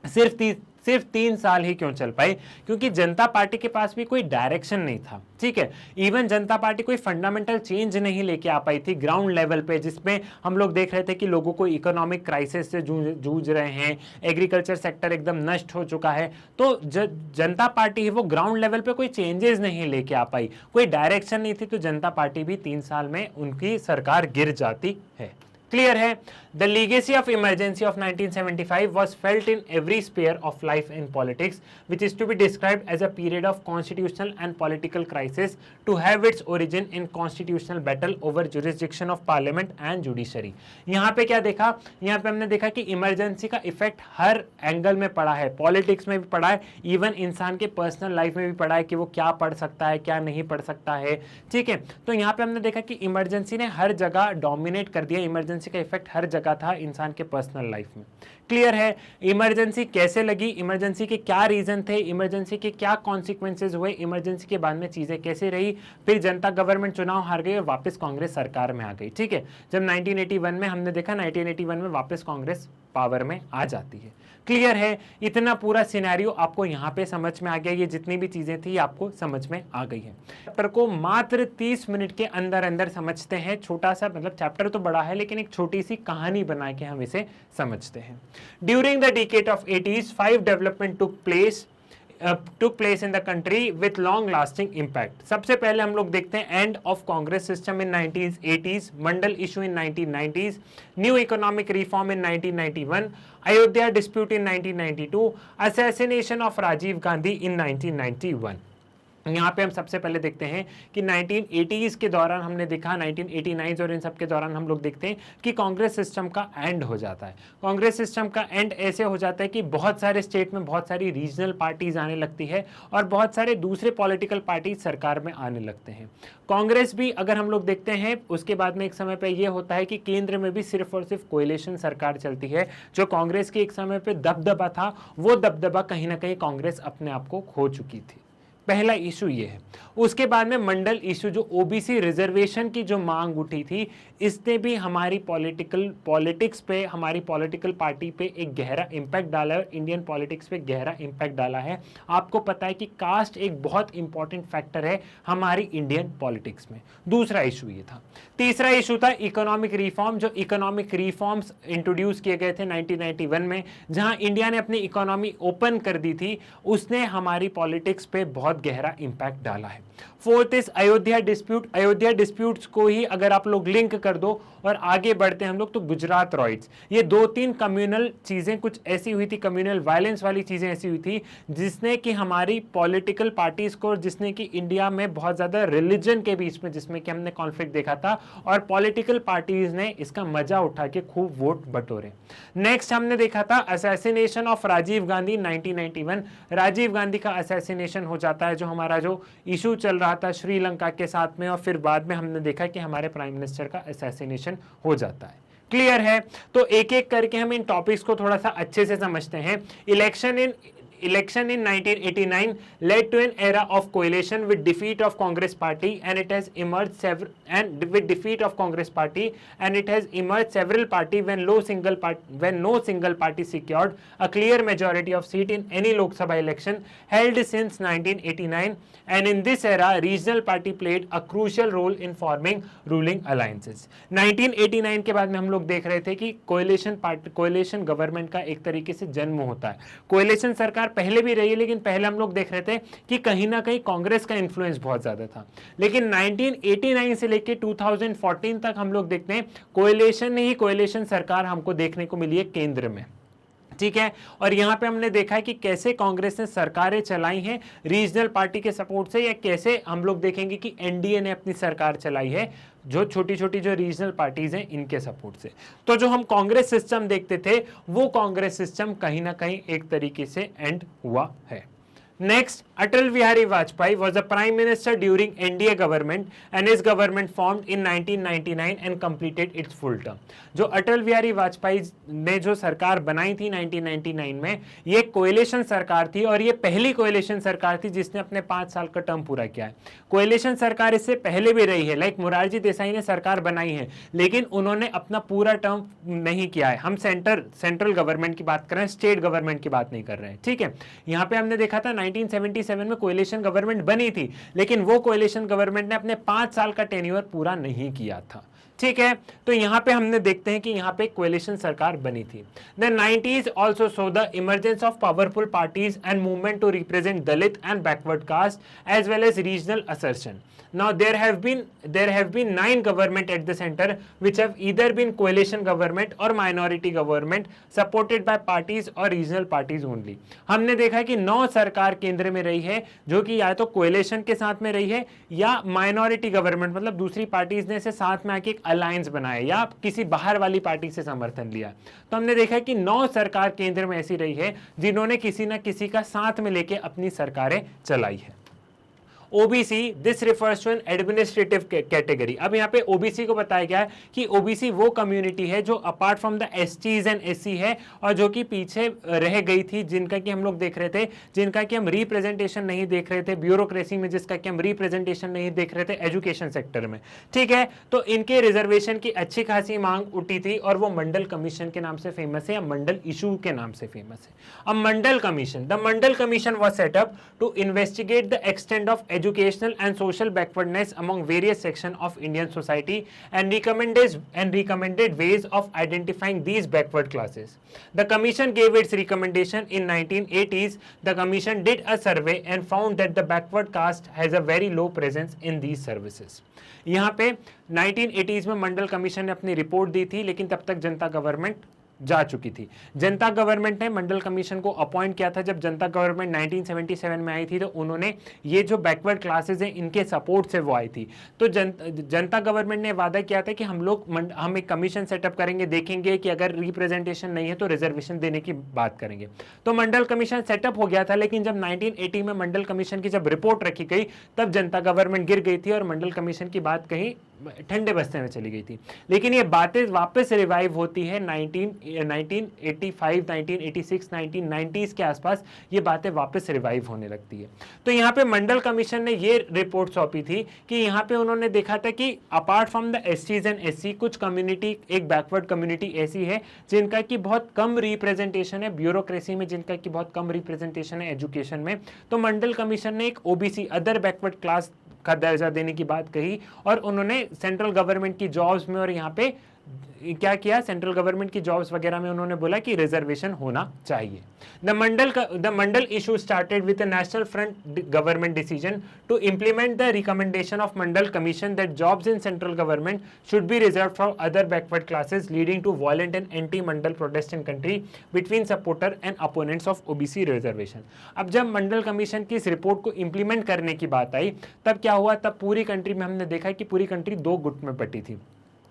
सिर्फ 3 साल ही क्यों चल पाई? क्योंकि जनता पार्टी के पास भी कोई डायरेक्शन नहीं था। ठीक है, इवन जनता पार्टी कोई फंडामेंटल चेंज नहीं लेके आ पाई थी ग्राउंड लेवल पे, जिसमें हम लोग देख रहे थे कि लोगों को इकोनॉमिक क्राइसिस से जूझ रहे हैं, एग्रीकल्चर सेक्टर एकदम नष्ट हो चुका है। तो जनता पार्टी है वो ग्राउंड लेवल पे कोई चेंजेस नहीं लेके आ पाई, कोई डायरेक्शन नहीं थी, तो जनता पार्टी भी 3 साल में उनकी सरकार गिर जाती है। क्लियर है? The legacy of emergency of 1975 was felt in every sphere of life in politics, which is to be described as a period of constitutional and political crisis to have its origin in constitutional battle over jurisdiction of parliament and judiciary. यहाँ पे क्या देखा? यहाँ पे हमने देखा कि emergency का इफेक्ट हर एंगल में पड़ा है, पॉलिटिक्स में भी पड़ा है, इवन इंसान के पर्सनल लाइफ में भी पड़ा है कि वो क्या पढ़ सकता है, क्या नहीं पढ़ सकता है। ठीक है, तो यहाँ पे हमने देखा कि इमरजेंसी ने हर जगह डोमिनेट कर दिया, इमरजेंसी का इफेक्ट हर जगह था इंसान के पर्सनल लाइफ में। क्लियर है? इमरजेंसी कैसे लगी, इमरजेंसी के क्या रीजन थे, इमरजेंसी के क्या कॉन्सिक्वेंसेज हुए, इमरजेंसी के बाद में चीजें कैसे रही, फिर जनता गवर्नमेंट चुनाव हार गई और वापस कांग्रेस सरकार में आ गई। ठीक है, जब 1981 में हमने देखा 1981 में वापस कांग्रेस पावर में आ जाती है। क्लियर है? इतना पूरा सिनेरियो आपको यहाँ पे समझ में आ गया, ये जितनी भी चीजें थी आपको समझ में आ गई है। चैप्टर को मात्र 30 मिनट के अंदर अंदर समझते हैं, छोटा सा, मतलब चैप्टर तो बड़ा है लेकिन एक छोटी सी कहानी बना के हम इसे समझते हैं। During the decade of 80s 5 development took place in the country with long lasting impact. सबसे पहले हम लोग देखते हैं end of Congress system in 1980s, Mandal issue in 1990s, new economic reform in 1991, Ayodhya dispute in 1992, assassination of Rajiv Gandhi in 1991। यहाँ पे हम सबसे पहले देखते हैं कि 1980s के दौरान हमने देखा, 1989 और इन सब के दौरान हम लोग देखते हैं कि कांग्रेस सिस्टम का एंड हो जाता है। कांग्रेस सिस्टम का एंड ऐसे हो जाता है कि बहुत सारे स्टेट में बहुत सारी रीजनल पार्टीज आने लगती है और बहुत सारे दूसरे पॉलिटिकल पार्टीज सरकार में आने लगते हैं। कांग्रेस भी अगर हम लोग देखते हैं उसके बाद में एक समय पे ये होता है कि केंद्र में भी सिर्फ और सिर्फ कोएलिशन सरकार चलती है। जो कांग्रेस की एक समय पे दबदबा था, वो दबदबा कहीं ना कहीं कांग्रेस अपने आप को खो चुकी थी। पहला इशू ये है। उसके बाद में मंडल इशू, जो ओबीसी रिजर्वेशन की जो मांग उठी थी, इसने भी हमारी पॉलिटिक्स पे, हमारी पॉलिटिकल पार्टी पे एक गहरा इंपैक्ट डाला है, इंडियन पॉलिटिक्स पे गहरा इंपैक्ट डाला है। आपको पता है कि कास्ट एक बहुत इंपॉर्टेंट फैक्टर है हमारी इंडियन पॉलिटिक्स में। दूसरा इशू ये था। तीसरा इशू था इकोनॉमिक रिफॉर्म, जो इकोनॉमिक रिफॉर्म्स इंट्रोड्यूस किए गए थे 1991 में, जहां इंडिया ने अपनी इकोनॉमी ओपन कर दी थी, उसने हमारी पॉलिटिक्स पे बहुत गहरा इंपैक्ट डाला है। Fourth is Ayodhya dispute. Ayodhya disputes को ही अगर आप लोग लिंक कर दो और आगे बढ़ते हैं हम लोग तो गुजरात रॉयट्स। ये 2-3 कम्युनल चीजें कुछ ऐसी हुई थी, कम्युनल वायलेंस वाली चीजें ऐसी हुई थी जिसने कि हमारी पॉलिटिकल पार्टीज को, जिसने कि इंडिया में बहुत ज्यादा रिलीजन के बीच में जिसमें कि हमने कॉन्फ्लिक्ट देखा था और पॉलिटिकल पार्टीज ने इसका मजा उठा के खूब वोट बटोरे। नेक्स्ट हमने देखा था असैसिनेशन ऑफ राजीव गांधी 1991। राजीव गांधी का असैसिनेशन हो जाता है, जो हमारा जो इशू चल रहा था श्रीलंका के साथ में, और फिर बाद में हमने देखा कि हमारे प्राइम मिनिस्टर का असैसिनेशन हो जाता है। क्लियर है? तो एक एक करके हम इन टॉपिक्स को थोड़ा सा अच्छे से समझते हैं। Election in 1989 led to an era of coalition with defeat of Congress party and it has emerged several party when no single party secured a clear majority of seat in any Lok Sabha election held since 1989, and in this era regional party played a crucial role in forming ruling alliances। 1989 के बाद में हम लोग देख रहे थे कि coalition government का एक तरीके से जन्म होता है। कोएलिशन सरकार पहले भी रही है, लेकिन पहले हम लोग देख रहे थे कि कहीं ना कहीं कांग्रेस का इन्फ्लुएंस बहुत ज्यादा था, लेकिन 1989 से लेके 2014 तक हम लोग देखते हैं कोएलिशन सरकार हमको देखने को मिली है केंद्र में। ठीक है, और यहां पे हमने देखा है कि कैसे कांग्रेस ने सरकारें चलाई हैं रीजनल पार्टी के सपोर्ट से, या कैसे हम लोग देखेंगे कि एनडीए ने अपनी सरकार चलाई है जो छोटी छोटी जो रीजनल पार्टीज हैं इनके सपोर्ट से। तो जो हम कांग्रेस सिस्टम देखते थे वो कांग्रेस सिस्टम कहीं ना कहीं एक तरीके से एंड हुआ है। Next, Atal Bihari Vajpayee was the Prime Minister during NDA government and his government formed in 1999 and completed its full term। जो अटल बिहारी वाजपेयी ने जो सरकार बनाई थी 1999 में, ये कोएलिशन सरकार थी और ये पहली कोएलिशन सरकार थी जिसने अपने 5 साल का टर्म पूरा किया है। कोएलिशन सरकार इससे पहले भी रही है, लाइक मोरारजी देसाई ने सरकार बनाई है, लेकिन उन्होंने अपना पूरा टर्म नहीं किया है। हम सेंट्रल गवर्नमेंट की बात कर रहे हैं, स्टेट गवर्नमेंट की बात नहीं कर रहे हैं। ठीक है, यहाँ पे हमने देखा था 1977 में कोएलिशन गवर्नमेंट बनी थी, लेकिन वो कोएलिशन गवर्नमेंट ने अपने 5 साल का टेन्योर पूरा नहीं किया था। ठीक है, तो यहां पे हमने देखते हैं कि यहां पे कोएलिशन सरकार बनी थी। The 90s also so the emergence of powerful parties and movement to represent Dalit and backward caste as well as regional assertion. Now there have been 9 government at the center which have either been coalition government or minority government supported by parties or regional parties only। हमने देखा कि 9 सरकार केंद्र में रही है जो कि या तो कोएलिशन के साथ में रही है या माइनॉरिटी गवर्नमेंट, मतलब दूसरी पार्टीज ने से साथ में आके एक अलायंस बनाया या किसी बाहर वाली पार्टी से समर्थन लिया। तो हमने देखा कि 9 सरकार केंद्र में ऐसी रही है जिन्होंने किसी ना किसी का साथ में लेके अपनी सरकारें चलाई है। OBC, this refers to an administrative category. अब यहाँ पे ओबीसी को बताया गया है कि ओबीसी वो कम्युनिटी है जो apart from the STs and SC है और जो कि पीछे रह गई थी, जिनका कि हम लोग देख रहे थे, जिनका कि हम रिप्रेजेंटेशन नहीं देख रहे थे ब्यूरोक्रेसी में, जिसका कि हम रिप्रेजेंटेशन नहीं देख रहे थे एजुकेशन सेक्टर में। ठीक है, तो इनके रिजर्वेशन की अच्छी खासी मांग उठी थी और वो मंडल कमीशन के नाम से फेमस है या मंडल इशू के नाम से फेमस है। अब Mandal commission, the Mandal commission was set up to investigate the extent of educational and social backwardness among various sections of Indian society and recommended ways of identifying these backward classes. The commission gave its recommendation in 1980s. The commission did a survey and found that the backward caste has a very low presence in these services। यहाँ पे 1980s में मंडल commission ने अपनी report दी थी, लेकिन तब तक जनता government जा चुकी थी। जनता गवर्नमेंट ने मंडल कमीशन को अपॉइंट किया था। जब जनता गवर्नमेंट 1977 में आई थी तो उन्होंने ये जो बैकवर्ड क्लासेस हैं इनके सपोर्ट से वो आई थी। तो जनता गवर्नमेंट ने वादा किया था कि हम एक कमीशन सेटअप करेंगे, देखेंगे कि अगर रिप्रेजेंटेशन नहीं है तो रिजर्वेशन देने की बात करेंगे। तो मंडल कमीशन सेटअप हो गया था, लेकिन जब 1980 में मंडल कमीशन की जब रिपोर्ट रखी गई तब जनता गवर्नमेंट गिर गई थी और मंडल कमीशन की बात कहीं ठंडे बस्ते में चली गई थी। लेकिन ये बातें वापस रिवाइव होती है 1985, 1986, 1990s के आसपास ये बातें वापस रिवाइव होने लगती है। तो यहाँ पे मंडल कमीशन ने ये रिपोर्ट सौंपी थी कि यहाँ पे उन्होंने देखा था कि apart from the STs and SC कुछ कम्युनिटी, एक बैकवर्ड कम्युनिटी ऐसी है जिनका की बहुत कम रिप्रेजेंटेशन है ब्यूरोक्रेसी में, जिनका की बहुत कम रिप्रेजेंटेशन है एजुकेशन में। तो मंडल कमीशन ने एक ओबीसी, अदर बैकवर्ड क्लास का दर्जा देने की बात कही और उन्होंने सेंट्रल गवर्नमेंट की जॉब्स में और यहाँ पे क्या किया, सेंट्रल गवर्नमेंट की जॉब्स वगैरह में उन्होंने बोला कि रिजर्वेशन होना चाहिए। The Mandal issue started with the national front government decision to implement the recommendation of Mandal commission that jobs in central government should be reserve for other backward classes, leading to violent and anti Mandal protest in country between supporter and opponents of OBC reservation. अब जब मंडल commission की इस report को implement करने की बात आई, तब क्या हुआ, तब पूरी कंट्री में हमने देखा कि पूरी कंट्री दो गुट में बटी थी।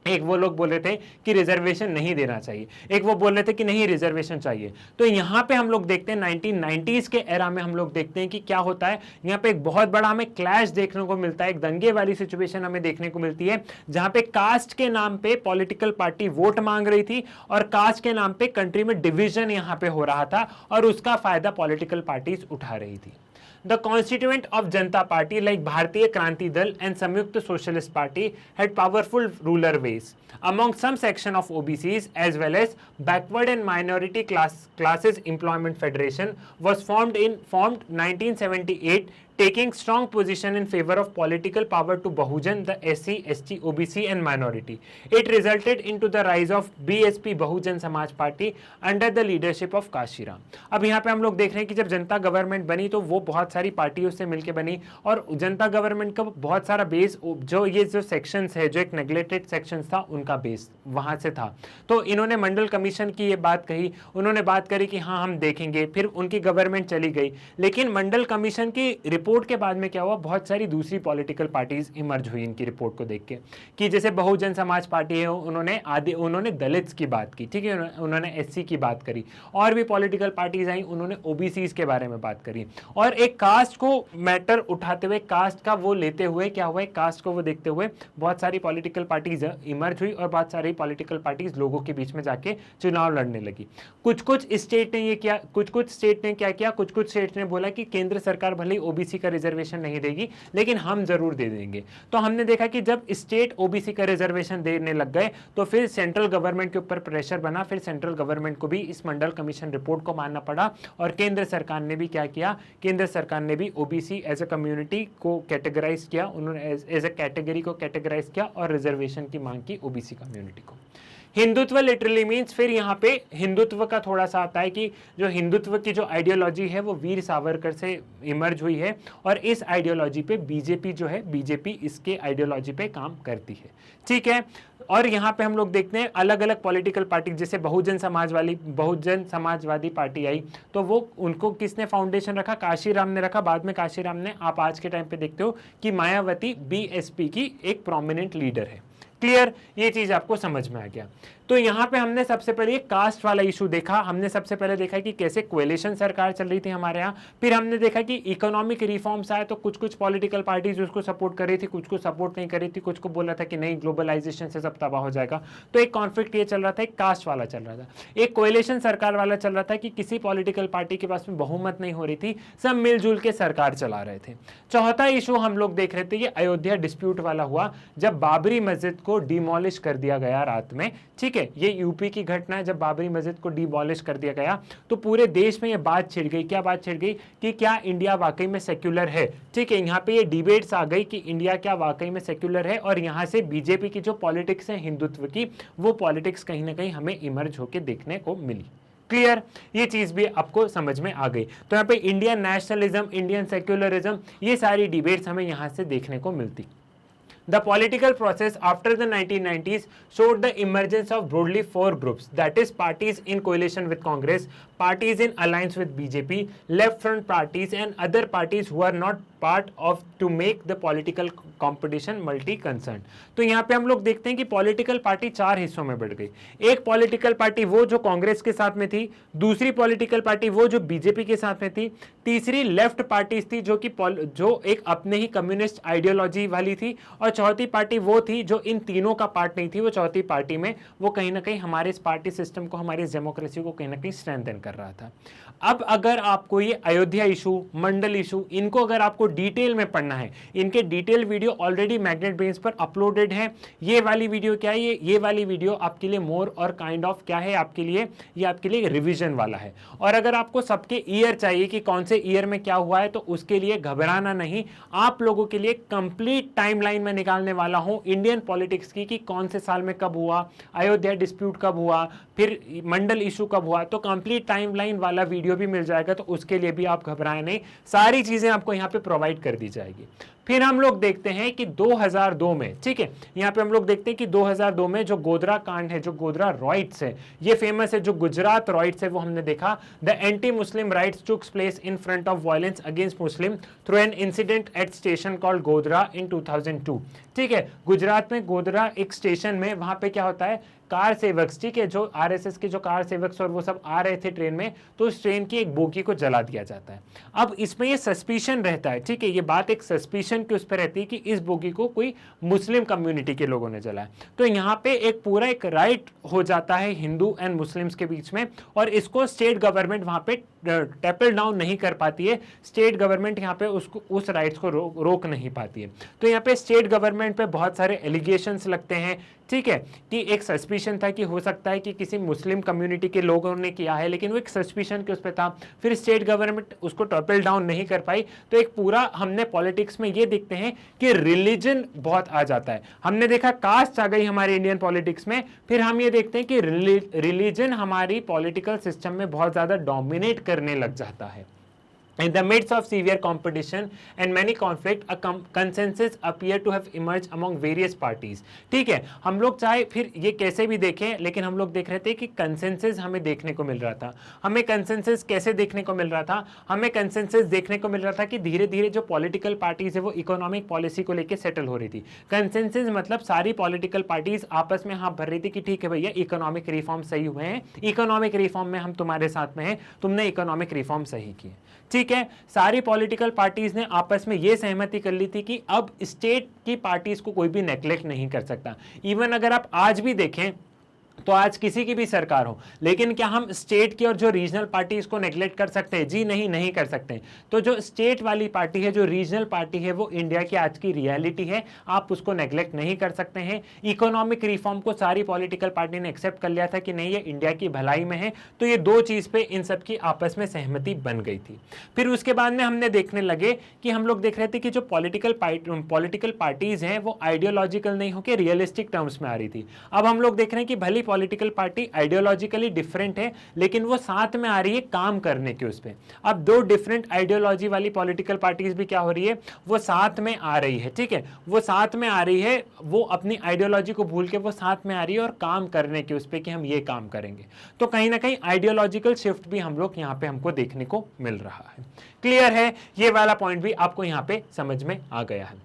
एक वो लोग बोल रहे थे कि रिजर्वेशन नहीं देना चाहिए, एक वो बोल रहे थे कि नहीं रिजर्वेशन चाहिए। तो यहां पे हम लोग देखते हैं 1990s के एरा में हम लोग देखते हैं कि क्या होता है, यहां पे एक बहुत बड़ा हमें क्लैश देखने को मिलता है, एक दंगे वाली सिचुएशन हमें देखने को मिलती है, जहां पे कास्ट के नाम पे पॉलिटिकल पार्टी वोट मांग रही थी और कास्ट के नाम पे कंट्री में डिवीजन यहां पे हो रहा था और उसका फायदा पॉलिटिकल पार्टीज उठा रही थी। The constituent of Janata Party like Bharatiya Kranti Dal and Samyukta Socialist Party had powerful ruler base among some section of OBCs as well as backward and minority classes employment federation was formed 1978, taking strong position in favor of political power to Bahujan, the SC, ST, OBC and minority. It resulted into the rise of BSP Bahujan Samaj Party under the leadership of Kashiram. अब यहाँ पे हम लोग देख रहे हैं कि जब जनता गवर्नमेंट बनी तो वो बहुत सारी पार्टियों से मिलकर बनी और जनता गवर्नमेंट का बहुत सारा बेस जो ये जो सेक्शंस है, जो एक नेग्लेक्टेड सेक्शंस था, उनका बेस वहां से था। तो इन्होंने मंडल कमीशन की ये बात कही, उन्होंने बात करी कि हाँ हम देखेंगे, फिर उनकी गवर्नमेंट चली गई। लेकिन मंडल कमीशन की रिपोर्ट के बाद में क्या हुआ, बहुत सारी दूसरी पॉलिटिकल पार्टीज इमर्ज हुई इनकी रिपोर्ट को देख के, कि जैसे बहुजन समाज पार्टी है, उन्होंने दलित्स की बात की, ठीक है, उन्होंने एससी की बात करी, और भी पॉलिटिकल पार्टीज आई, उन्होंने ओबीसीज के बारे में बात करी, और एक कास्ट को मैटर उठाते हुए, कास्ट का वो लेते हुए क्या हुआ, कास्ट को वो देखते हुए बहुत सारी पॉलिटिकल पार्टीज इमर्ज हुई और बहुत सारी पॉलिटिकल पार्टीज लोगों के बीच में जाके चुनाव लड़ने लगी। कुछ स्टेट ने ये किया, कुछ स्टेट ने क्या किया, कुछ स्टेट ने बोला कि केंद्र सरकार भले ही ओबीसी का रिजर्वेशन नहीं देगी लेकिन हम जरूर दे देंगे। तो हमने देखा कि जब स्टेट ओबीसी का रिजर्वेशन देने लग गए तो फिर सेंट्रल गवर्नमेंट के ऊपर प्रेशर बना, फिर सेंट्रल गवर्नमेंट को भी इस मंडल कमीशन रिपोर्ट को मानना पड़ा और केंद्र सरकार ने भी क्या किया, केंद्र सरकार ने भी ओबीसी एज अ कम्युनिटी को कैटेगराइज किया, उन्होंने एज अ कैटेगरी को कैटेगराइज किया और रिजर्वेशन की मांग की ओबीसी कम्युनिटी को। हिंदुत्व लिटरली मीन्स, फिर यहाँ पे हिंदुत्व का थोड़ा सा आता है कि जो हिंदुत्व की जो आइडियोलॉजी है वो वीर सावरकर से इमर्ज हुई है और इस आइडियोलॉजी पे बीजेपी जो है, बीजेपी इसके आइडियोलॉजी पे काम करती है, ठीक है। और यहाँ पे हम लोग देखते हैं अलग अलग पॉलिटिकल पार्टी, जैसे बहुजन समाजवादी पार्टी आई तो वो उनको किसने फाउंडेशन रखा, काशीराम ने रखा। बाद में काशीराम ने, आप आज के टाइम पे देखते हो कि मायावती बीएसपी की एक प्रोमिनेंट लीडर है। क्लियर, ये चीज आपको समझ में आ गया। तो यहाँ पे हमने सबसे पहले कास्ट वाला इशू देखा, हमने सबसे पहले देखा कि कैसे कोएलिशन सरकार चल रही थी हमारे यहाँ, फिर हमने देखा कि इकोनॉमिक रिफॉर्म्स आए तो कुछ पॉलिटिकल पार्टीज उसको सपोर्ट कर रही थी, कुछ को सपोर्ट नहीं कर रही थी, कुछ को बोला था कि नहीं ग्लोबलाइजेशन से सब तबाह हो जाएगा। तो एक कॉन्फ्लिक्ट ये चल रहा था, एक कास्ट वाला चल रहा था, एक कोएलिशन सरकार वाला चल रहा था कि किसी पॉलिटिकल पार्टी के पास में बहुमत नहीं हो रही थी, सब मिलजुल के सरकार चला रहे थे। चौथा इशू हम लोग देख रहे थे, ये अयोध्या डिस्प्यूट वाला हुआ, जब बाबरी मस्जिद को डिमोलिश कर दिया गया रात में, ठीक है, ये यूपी की घटना है, जब बाबरी मस्जिद को डिमोलिश कर दिया गया तो पूरे देश में ये बात छिड़ गई। क्या बात छिड़ गई कि क्या इंडिया वाकई में सेक्युलर है, ठीक है, यहाँ पे ये डिबेट्स आ गई कि इंडिया क्या वाकई में सेक्युलर है, और यहाँ से बीजेपी की जो पॉलिटिक्स है हिंदुत्व की, वो पॉलिटिक्स कहीं ना कहीं हमें इमर्ज होकर देखने को मिली। क्लियर, ये चीज भी आपको समझ में आ गई। तो यहाँ पे इंडियन नेशनलिज्म, इंडियन सेक्युलरिज्म, ये सारी डिबेट्स हमें यहाँ से देखने को मिलती। The political process after the 1990s showed the emergence of broadly four groups, that is parties in coalition with Congress, parties in alliance with BJP, left front parties and other parties who are not part of to make the political competition multi-concerned। तो यहाँ पे हम लोग देखते हैं कि political party चार हिस्सों में बढ़ गई। एक पॉलिटिकल पार्टी वो जो कांग्रेस के साथ में थी, दूसरी पॉलिटिकल पार्टी वो जो बीजेपी के साथ में थी, तीसरी लेफ्ट पार्टीज थी जो कि जो एक अपने ही कम्युनिस्ट आइडियोलॉजी वाली थी, और चौथी पार्टी वो थी जो इन तीनों का पार्ट नहीं थी। वो चौथी पार्टी में वो कहीं ना कहीं हमारे इस पार्टी सिस्टम को, हमारी डेमोक्रेसी को कहीं ना कहीं स्ट्रेंथन कर रहा था। अब अगर आपको ये अयोध्या इशू, मंडल इशू, इनको अगर आपको डिटेल में पढ़ना है, इनके detail video already magnet brains पर अपलोडेड है। ये वाली वीडियो क्या है, ये वाली वीडियो आपके लिए मोर और काइंड ऑफ क्या है आपके लिए, ये आपके लिए रिवीजन वाला है। और अगर आपको सबके ईयर चाहिए कि कौन से ईयर में क्या हुआ है, तो उसके लिए घबराना नहीं, आप लोगों के लिए कंप्लीट टाइमलाइन मैंने निकालने वाला हूं इंडियन पॉलिटिक्स की, कि कौन से साल में कब हुआ, अयोध्या डिस्प्यूट कब हुआ, फिर मंडल इशू कब हुआ, तो कंप्लीट टाइमलाइन वाला वीडियो भी मिल जाएगा, तो उसके लिए भी आप घबराएं नहीं, सारी चीजें आपको यहाँ पे प्रोवाइड कर दी जाएगी। फिर हम लोग देखते हैं कि 2002 में, ठीक है, यहाँ पे हम लोग देखते हैं कि 2002 में जो गोधरा कांड है, जो गोधरा रॉयट्स है, ये फेमस है, जो गुजरात रॉयट्स है, वो हमने देखा। The anti Muslim riots took place in front of violence against Muslim through an incident at station called Godhra in 2002। ठीक है, गुजरात में गोधरा एक स्टेशन में, वहां पे क्या होता है, कार सेवक्स, ठीक है, जो आरएसएस के जो कार सेवक्स और वो सब आ रहे थे ट्रेन में, तो उस ट्रेन की एक बोगी को जला दिया जाता है। अब इसमें ये सस्पिशन रहता है, ठीक है, ये बात एक सस्पिशन की उस पर रहती है कि इस बोगी को कोई मुस्लिम कम्युनिटी के लोगों ने जलाया। तो यहाँ पे एक पूरा एक राइट हो जाता है हिंदू एंड मुस्लिम्स के बीच में, और इसको स्टेट गवर्नमेंट वहां पे टैपल डाउन नहीं कर पाती है। स्टेट गवर्नमेंट यहाँ पे उसको उस राइट्स को रोक नहीं पाती है। तो यहाँ पे स्टेट गवर्नमेंट पे बहुत सारे एलिगेशंस लगते हैं, ठीक है, कि एक सस्पिशन था कि हो सकता है कि किसी मुस्लिम कम्युनिटी के लोगों ने किया है, लेकिन वो एक सस्पिशन के उस पर था, फिर स्टेट गवर्नमेंट उसको टॉपल डाउन नहीं कर पाई। तो एक पूरा हमने पॉलिटिक्स में ये देखते हैं कि रिलीजन बहुत आ जाता है। हमने देखा कास्ट आ गई हमारे इंडियन पॉलिटिक्स में, फिर हम ये देखते हैं कि रिलीजन हमारी पॉलिटिकल सिस्टम में बहुत ज्यादा डोमिनेट करने लग जाता है। In the midst of severe competition and many conflict, a consensus appear to have emerged among various parties। ठीक है, हम लोग चाहे फिर ये कैसे भी देखें, लेकिन हम लोग देख रहे थे कि कंसेंसस हमें देखने को मिल रहा था। हमें कंसेंसस कैसे देखने को मिल रहा था? हमें कंसेंसस देखने को मिल रहा था कि धीरे धीरे जो पॉलिटिकल पार्टीज है वो इकोनॉमिक पॉलिसी को लेकर सेटल हो रही थी। कंसेंसस मतलब सारी पॉलिटिकल पार्टीज आपस में हाथ भर रही थी कि ठीक है भैया, इकोनॉमिक रिफॉर्म सही हुए हैं, इकोनॉमिक रिफॉर्म में हम तुम्हारे साथ में हैं, तुमने इकोनॉमिक रिफॉर्म सही किए। ठीक है, सारी पॉलिटिकल पार्टीज ने आपस में यह सहमति कर ली थी कि अब स्टेट की पार्टीज को कोई भी नेग्लेक्ट नहीं कर सकता। इवन अगर आप आज भी देखें तो आज किसी की भी सरकार हो, लेकिन क्या हम स्टेट की और जो रीजनल पार्टी इसको नेग्लेक्ट कर सकते हैं? जी नहीं, नहीं कर सकते। तो जो स्टेट वाली पार्टी है, जो रीजनल पार्टी है, वो इंडिया की आज की रियलिटी है, आप उसको नेग्लेक्ट नहीं कर सकते हैं। इकोनॉमिक रिफॉर्म को सारी पॉलिटिकल पार्टी ने एक्सेप्ट कर लिया था कि नहीं, ये इंडिया की भलाई में है। तो ये दो चीज पे इन सब की आपस में सहमति बन गई थी। फिर उसके बाद में हमने देखने लगे कि हम लोग देख रहे थे कि जो पॉलिटिकल पार्टीज हैं वो आइडियोलॉजिकल नहीं होकर रियलिस्टिक टर्म्स में आ रही थी। अब हम लोग देख रहे हैं कि भली पॉलिटिकल पार्टी आइडियोलॉजिकली डिफरेंट है, लेकिन वो साथ में आ रही है काम करने के उस पे। अब दो डिफरेंट आइडियोलॉजी वाली पॉलिटिकल पार्टीज भी क्या हो रही है, वो साथ में आ रही है। ठीक है, वो साथ में आ रही है, वो अपनी आइडियोलॉजी को भूल के वो साथ में आ रही है और काम करने के उस पे कि हम ये काम करेंगे। तो कहीं ना कहीं आइडियोलॉजिकल शिफ्ट भी हम लोग यहाँ पे हमको देखने को मिल रहा है। क्लियर है? ये वाला पॉइंट भी आपको यहाँ पे समझ में आ गया है।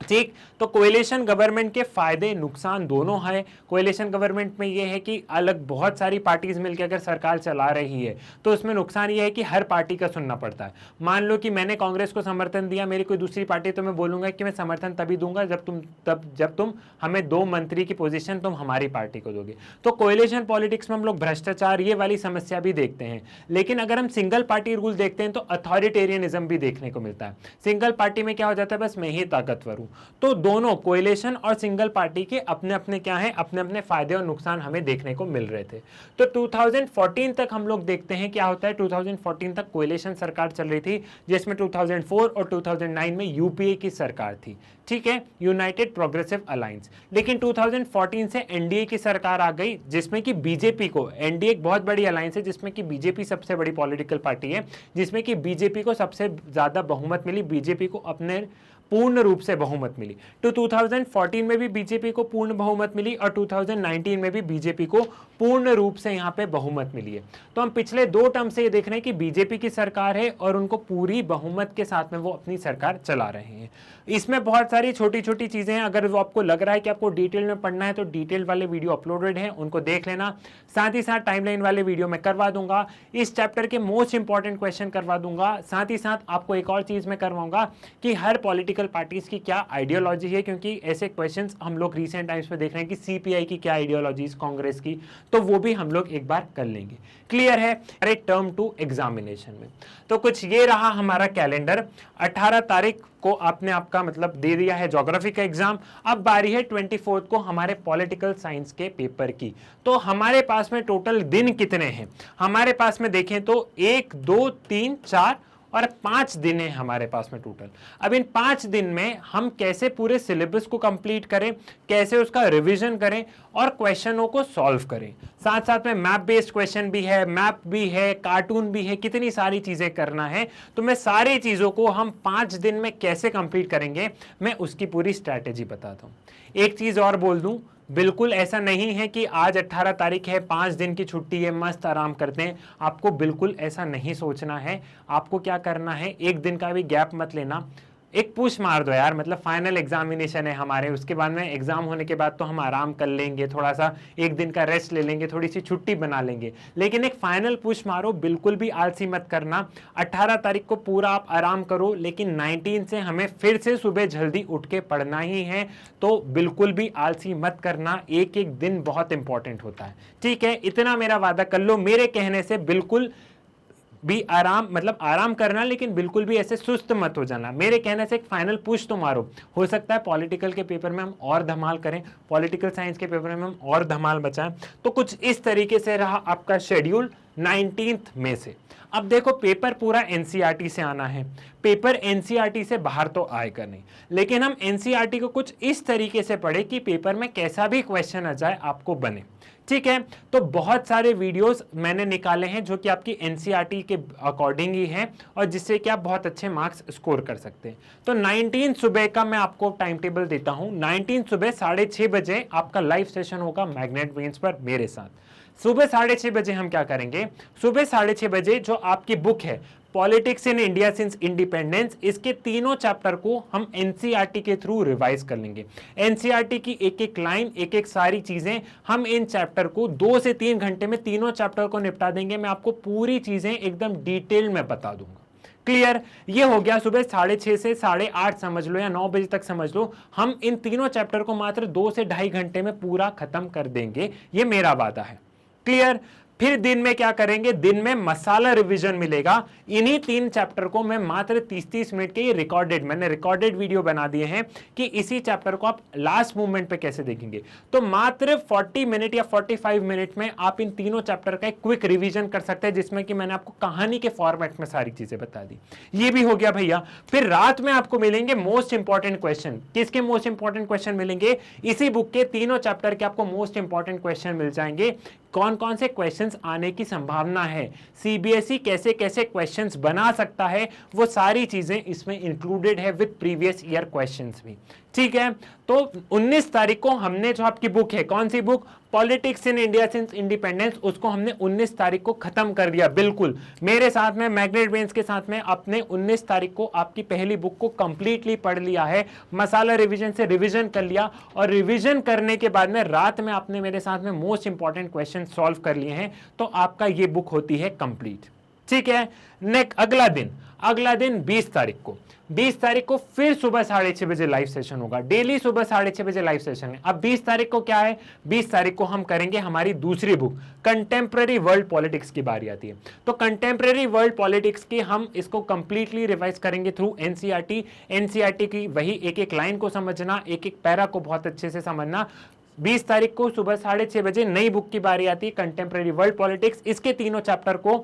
ठीक, तो कोएलिशन गवर्नमेंट के फायदे नुकसान दोनों है। कोएलिशन गवर्नमेंट में ये है कि अलग बहुत सारी पार्टीज मिलकर अगर सरकार चला रही है तो उसमें नुकसान ये है कि हर पार्टी का सुनना पड़ता है। मान लो कि मैंने कांग्रेस को समर्थन दिया, मेरी कोई दूसरी पार्टी, तो मैं बोलूंगा कि मैं समर्थन तभी दूंगा जब तुम हमें 2 मंत्री की पोजीशन तुम हमारी पार्टी को दोगे। तो कोएलिशन पॉलिटिक्स में हम लोग भ्रष्टाचार ये वाली समस्या भी देखते हैं। लेकिन अगर हम सिंगल पार्टी रूल देखते हैं तो अथॉरिटेरियनिज्म भी देखने को मिलता है। सिंगल पार्टी में क्या हो जाता है, बस मैं ही ताकतवर हूं। तो दोनों कोएलिशन और सिंगल पार्टी के अपने अपने क्या है, अपने अपने फायदे और नुकसान हमें देखने को मिल रहे थे। तो 2014 तक हम लोग देखते हैं क्या होता है। 2014 तक कोएलिशन सरकार चल रही थी, जिसमें 2004 और 2009 में यूपीए की सरकार थी। ठीक है, यूनाइटेड प्रोग्रेसिव अलायंस। लेकिन 2014 से एनडीए की सरकार आ गई, जिसमें कि बीजेपी को, एनडीए एक बहुत बड़ी अलायंस है जिसमें कि बीजेपी सबसे बड़ी पॉलिटिकल पार्टी है, जिसमें कि बीजेपी को सबसे ज्यादा बहुमत मिली, बीजेपी को अपने पूर्ण रूप से बहुमत मिली। तो 2014 में भी बीजेपी को पूर्ण बहुमत मिली और 2019 में भी बीजेपी को पूर्ण रूप से यहां पे बहुमत मिली है। तो हम पिछले 2 टर्म से ये देख रहे हैं कि बीजेपी की सरकार है और उनको पूरी बहुमत के साथ में वो अपनी सरकार चला रहे हैं। इसमें बहुत सारी छोटी छोटी चीजें हैं, अगर वो आपको लग रहा है कि आपको डिटेल में पढ़ना है तो डिटेल वाले वीडियो अपलोडेड हैं, उनको देख लेना। साथ ही साथ टाइमलाइन वाले वीडियो में करवा दूंगा, इस चैप्टर के मोस्ट इंपॉर्टेंट क्वेश्चन करवा दूंगा। साथ ही साथ आपको एक और चीज में करवाऊंगा कि हर पॉलिटिकल पार्टीज की क्या आइडियोलॉजी है, क्योंकि ऐसे क्वेश्चंस हम लोग रिसेंट टाइम्स में देख रहे हैं कि सीपीआई की क्या आइडियोलॉजी, कांग्रेस की, तो वो भी हम लोग एक बार कर लेंगे। क्लियर है? अरे टर्म 2 एग्जामिनेशन में तो कुछ ये रहा हमारा कैलेंडर। 18 तारीख को आपने आपका मतलब दे दिया है ज्योग्राफी का एग्जाम। अब बारी है 24 को हमारे पॉलिटिकल साइंस के पेपर की। तो हमारे पास में टोटल दिन कितने हैं? हमारे पास में देखें तो 1, 2, 3, 4 और 5 दिन है हमारे पास में टोटल। अब इन 5 दिन में हम कैसे पूरे सिलेबस को कंप्लीट करें, कैसे उसका रिवीजन करें और क्वेश्चनों को सॉल्व करें। साथ साथ में मैप बेस्ड क्वेश्चन भी है, मैप भी है, कार्टून भी है, कितनी सारी चीजें करना है। तो मैं सारी चीजों को हम 5 दिन में कैसे कंप्लीट करेंगे, मैं उसकी पूरी स्ट्रैटेजी बताता हूं। एक चीज और बोल दूं, बिल्कुल ऐसा नहीं है कि आज 18 तारीख है, 5 दिन की छुट्टी है, मस्त आराम करते हैं। आपको बिल्कुल ऐसा नहीं सोचना है। आपको क्या करना है, एक दिन का भी गैप मत लेना, एक पुश मार दो यार। मतलब फाइनल एग्जामिनेशन है हमारे, उसके बाद में एग्जाम होने के बाद तो हम आराम कर लेंगे, थोड़ा सा एक दिन का रेस्ट ले लेंगे, थोड़ी सी छुट्टी बना लेंगे, लेकिन एक फाइनल पुश मारो। बिल्कुल भी आलसी मत करना। 18 तारीख को पूरा आप आराम करो, लेकिन 19 से हमें फिर से सुबह जल्दी उठ के पढ़ना ही है। तो बिल्कुल भी आलसी मत करना, एक एक दिन बहुत इंपॉर्टेंट होता है। ठीक है, इतना मेरा वादा कर लो। मेरे कहने से बिल्कुल भी आराम, मतलब आराम करना, लेकिन बिल्कुल भी ऐसे सुस्त मत हो जाना। मेरे कहने से एक फाइनल पुश तो मारो। हो सकता है पॉलिटिकल के पेपर में हम और धमाल करें, पॉलिटिकल साइंस के पेपर में हम और धमाल बचाएं। तो कुछ इस तरीके से रहा आपका शेड्यूल 19 मई से। अब देखो, पेपर पूरा एनसीईआरटी से आना है। पेपर एनसीईआरटी से बाहर तो आएगा नहीं, लेकिन हम एनसीईआरटी को कुछ इस तरीके से पढ़े कि पेपर में कैसा भी क्वेश्चन आ जाए आपको बने। ठीक है, तो बहुत सारे वीडियोस मैंने निकाले हैं जो कि आपकी एनसीईआरटी के अकॉर्डिंग ही हैं और जिससे कि आप बहुत अच्छे मार्क्स स्कोर कर सकते हैं। तो 19 सुबह का मैं आपको टाइम टेबल देता हूं। 19 सुबह 6:30 बजे आपका लाइव सेशन होगा मैग्नेट ब्रेन्स पर मेरे साथ। सुबह 6:30 बजे हम क्या करेंगे, सुबह 6:30 बजे जो आपकी बुक है politics in India since independence, इसके तीनों चैप्टर को हम एनसीईआरटी के थ्रू रिवाइज कर लेंगे। एनसीईआरटी की एक एक लाइन, एक एक सारी चीजें हम इन चैप्टर को 2 से 3 घंटे में तीनों चैप्टर को निपटा देंगे। मैं आपको पूरी चीजें एकदम डिटेल में बता दूंगा। क्लियर? ये हो गया सुबह 6:30 से 8:30 समझ लो या 9 बजे तक समझ लो। हम इन तीनों चैप्टर को मात्र 2 से ढाई घंटे में पूरा खत्म कर देंगे, ये मेरा वादा है। क्लियर? फिर दिन में क्या करेंगे, दिन में मसाला रिवीजन मिलेगा। इन्हीं 3 चैप्टर को मैं मात्र 30-30 मिनट के, ये रिकॉर्डेड, मैंने रिकॉर्डेड वीडियो बना दिए हैं कि इसी चैप्टर को आप लास्ट मूवमेंट पे कैसे देखेंगे। तो मात्र 40 मिनट या 45 मिनट में आप इन तीनों चैप्टर का एक क्विक रिवीजन कर सकते हैं, जिसमें कि मैंने आपको कहानी के फॉर्मेट में सारी चीजें बता दी। ये भी हो गया भैया। फिर रात में आपको मिलेंगे मोस्ट इंपॉर्टेंट क्वेश्चन। किसके मोस्ट इंपॉर्टेंट क्वेश्चन मिलेंगे? इसी बुक के तीनों चैप्टर के आपको मोस्ट इंपॉर्टेंट क्वेश्चन मिल जाएंगे। कौन कौन से क्वेश्चंस आने की संभावना है, सीबीएसई कैसे कैसे क्वेश्चंस बना सकता है, वो सारी चीजें इसमें इंक्लूडेड है विद प्रीवियस ईयर क्वेश्चंस भी। ठीक है, तो 19 तारीख को हमने जो आपकी बुक है, कौन सी book, politics in India since independence, उसको हमने 19 तारीख को खत्म कर दिया। बिल्कुल मेरे साथ में, मैग्नेट ब्रेन्स के साथ में आपने 19 तारीख को आपकी पहली बुक को कंप्लीटली पढ़ लिया है। मसाला रिवीजन से रिवीजन कर लिया और रिवीजन करने के बाद में रात में आपने मेरे साथ में मोस्ट इंपॉर्टेंट क्वेश्चन सॉल्व कर लिए हैं। तो आपका ये बुक होती है कंप्लीट। ठीक है, अगला दिन 20 तारीख को, 20 तारीख को फिर सुबह 6:30 बजे लाइव सेशन होगा। डेली सुबह 6:30 बजे लाइव सेशन है। अब 20 तारीख को क्या है, 20 तारीख को हम करेंगे हमारी दूसरी बुक, कंटेम्प्रेरी वर्ल्ड पॉलिटिक्स की बारी आती है। तो कंटेम्प्रेरी वर्ल्ड पॉलिटिक्स की हम इसको कंप्लीटली रिवाइज करेंगे थ्रू एनसीईआरटी। एनसीईआरटी की वही एक एक लाइन को समझना, एक एक पैरा को बहुत अच्छे से समझना। 20 तारीख को सुबह 6:30 बजे नई बुक की बारी आती है, कंटेम्प्रेरी वर्ल्ड पॉलिटिक्स। इसके तीनों चैप्टर को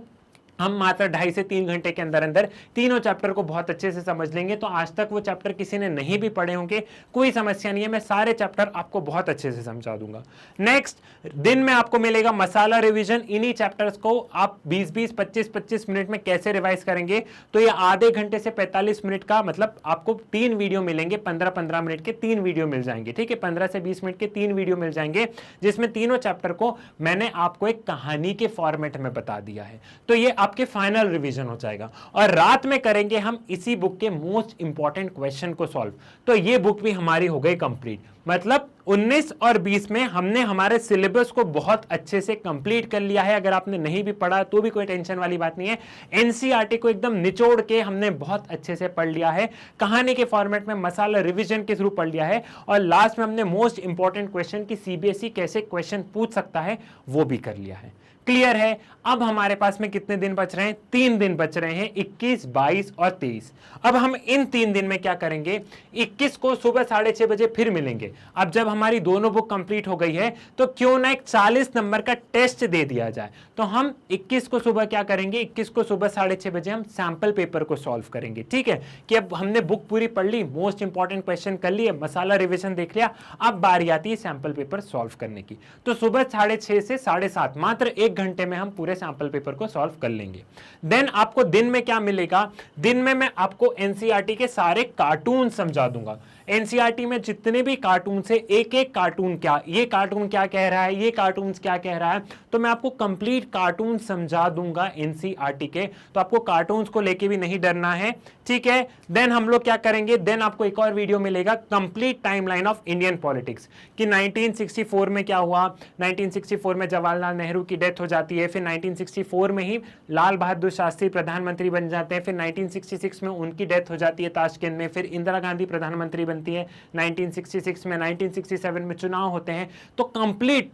हम मात्र 2.5 से 3 घंटे के अंदर अंदर तीनों चैप्टर को बहुत अच्छे से समझ लेंगे। तो आज तक वो चैप्टर किसी ने नहीं भी पढ़े होंगे, कोई समस्या नहीं है, मैं सारे चैप्टर आपको बहुत अच्छे से समझा दूंगा। नेक्स्ट दिन में आपको मिलेगा मसाला रिवीजन। इन्हीं चैप्टर्स को आप 20-20, 25-25 मिनट में कैसे रिवाइज करेंगे। तो ये आधे घंटे से 45 मिनट का, मतलब आपको 3 वीडियो मिलेंगे, 15-15 मिनट के 3 वीडियो मिल जाएंगे। ठीक है, 15 से 20 मिनट के 3 वीडियो मिल जाएंगे, जिसमें तीनों चैप्टर को मैंने आपको एक कहानी के फॉर्मेट में बता दिया है। तो ये आपके फाइनल रिवीजन हो जाएगा। और रात में करेंगे हम इसी बुक के मोस्ट इंपॉर्टेंट क्वेश्चन को सॉल्व। तो ये बुक भी हमारी हो गई कंप्लीट। मतलब 19 और 20 में हमने हमारे सिलेबस को बहुत अच्छे से कंप्लीट कर लिया है। अगर आपने नहीं भी पढ़ा तो भी कोई टेंशन वाली बात नहीं है। एनसीईआरटी को एकदम निचोड़ के हमने बहुत अच्छे से पढ़ लिया है, कहानी के फॉर्मेट में मसाला रिवीजन के थ्रू पढ़ लिया है। और लास्ट में हमने मोस्ट इंपॉर्टेंट क्वेश्चन की सीबीएसई कैसे क्वेश्चन पूछ सकता है वो भी कर लिया है। क्लियर है? अब हमारे पास में कितने दिन बच रहे हैं? 3 दिन बच रहे हैं, 21, 22 और 23। अब हम इन 3 दिन में क्या करेंगे, 21 को सुबह 6:30 बजे फिर मिलेंगे। है। अब जब हमारी दोनों बुक कंप्लीट हो गई है तो क्यों ना एक 40 नंबर का टेस्ट दे दिया जाए। तो हम 21 को सुबह क्या करेंगे, 21 को सुबह 6:30 बजे हम सैंपल पेपर को सॉल्व करेंगे। ठीक है कि अब हमने बुक पूरी पढ़ ली, मोस्ट इंपॉर्टेंट क्वेश्चन कर लिए, मसाला रिवीजन देख लिया, अब बारी आती है सैंपल पेपर सॉल्व करने की। तो सुबह 6:30 से 7:30 मात्र 1 घंटे में हम पूरे सैंपल पेपर को सॉल्व कर लेंगे। देन आपको दिन में क्या मिलेगा, दिन में मैं आपको एनसीईआरटी के सारे कार्टून समझा दूंगा। एनसीईआरटी में जितने भी कार्टून से एक एक कार्टून क्या, ये कार्टून क्या कह रहा है, ये कार्टून क्या कह रहा है, तो मैं आपको कंप्लीट कार्टून समझा दूंगा एनसीईआरटी के। तो आपको कार्टून्स को लेके भी नहीं डरना है। ठीक है, देन हम लोग क्या करेंगे, देन आपको एक और वीडियो मिलेगा complete timeline of Indian politics कि 1964 में क्या हुआ। 1964 में जवाहरलाल नेहरू की डेथ हो जाती है, फिर 1964 में ही लाल बहादुर शास्त्री प्रधानमंत्री बन जाते हैं, फिर 1966 में उनकी डेथ हो जाती है ताशकंद में, फिर इंदिरा गांधी प्रधानमंत्री बनती है 1966 में, 1967 में चुनाव होते हैं। तो कंप्लीट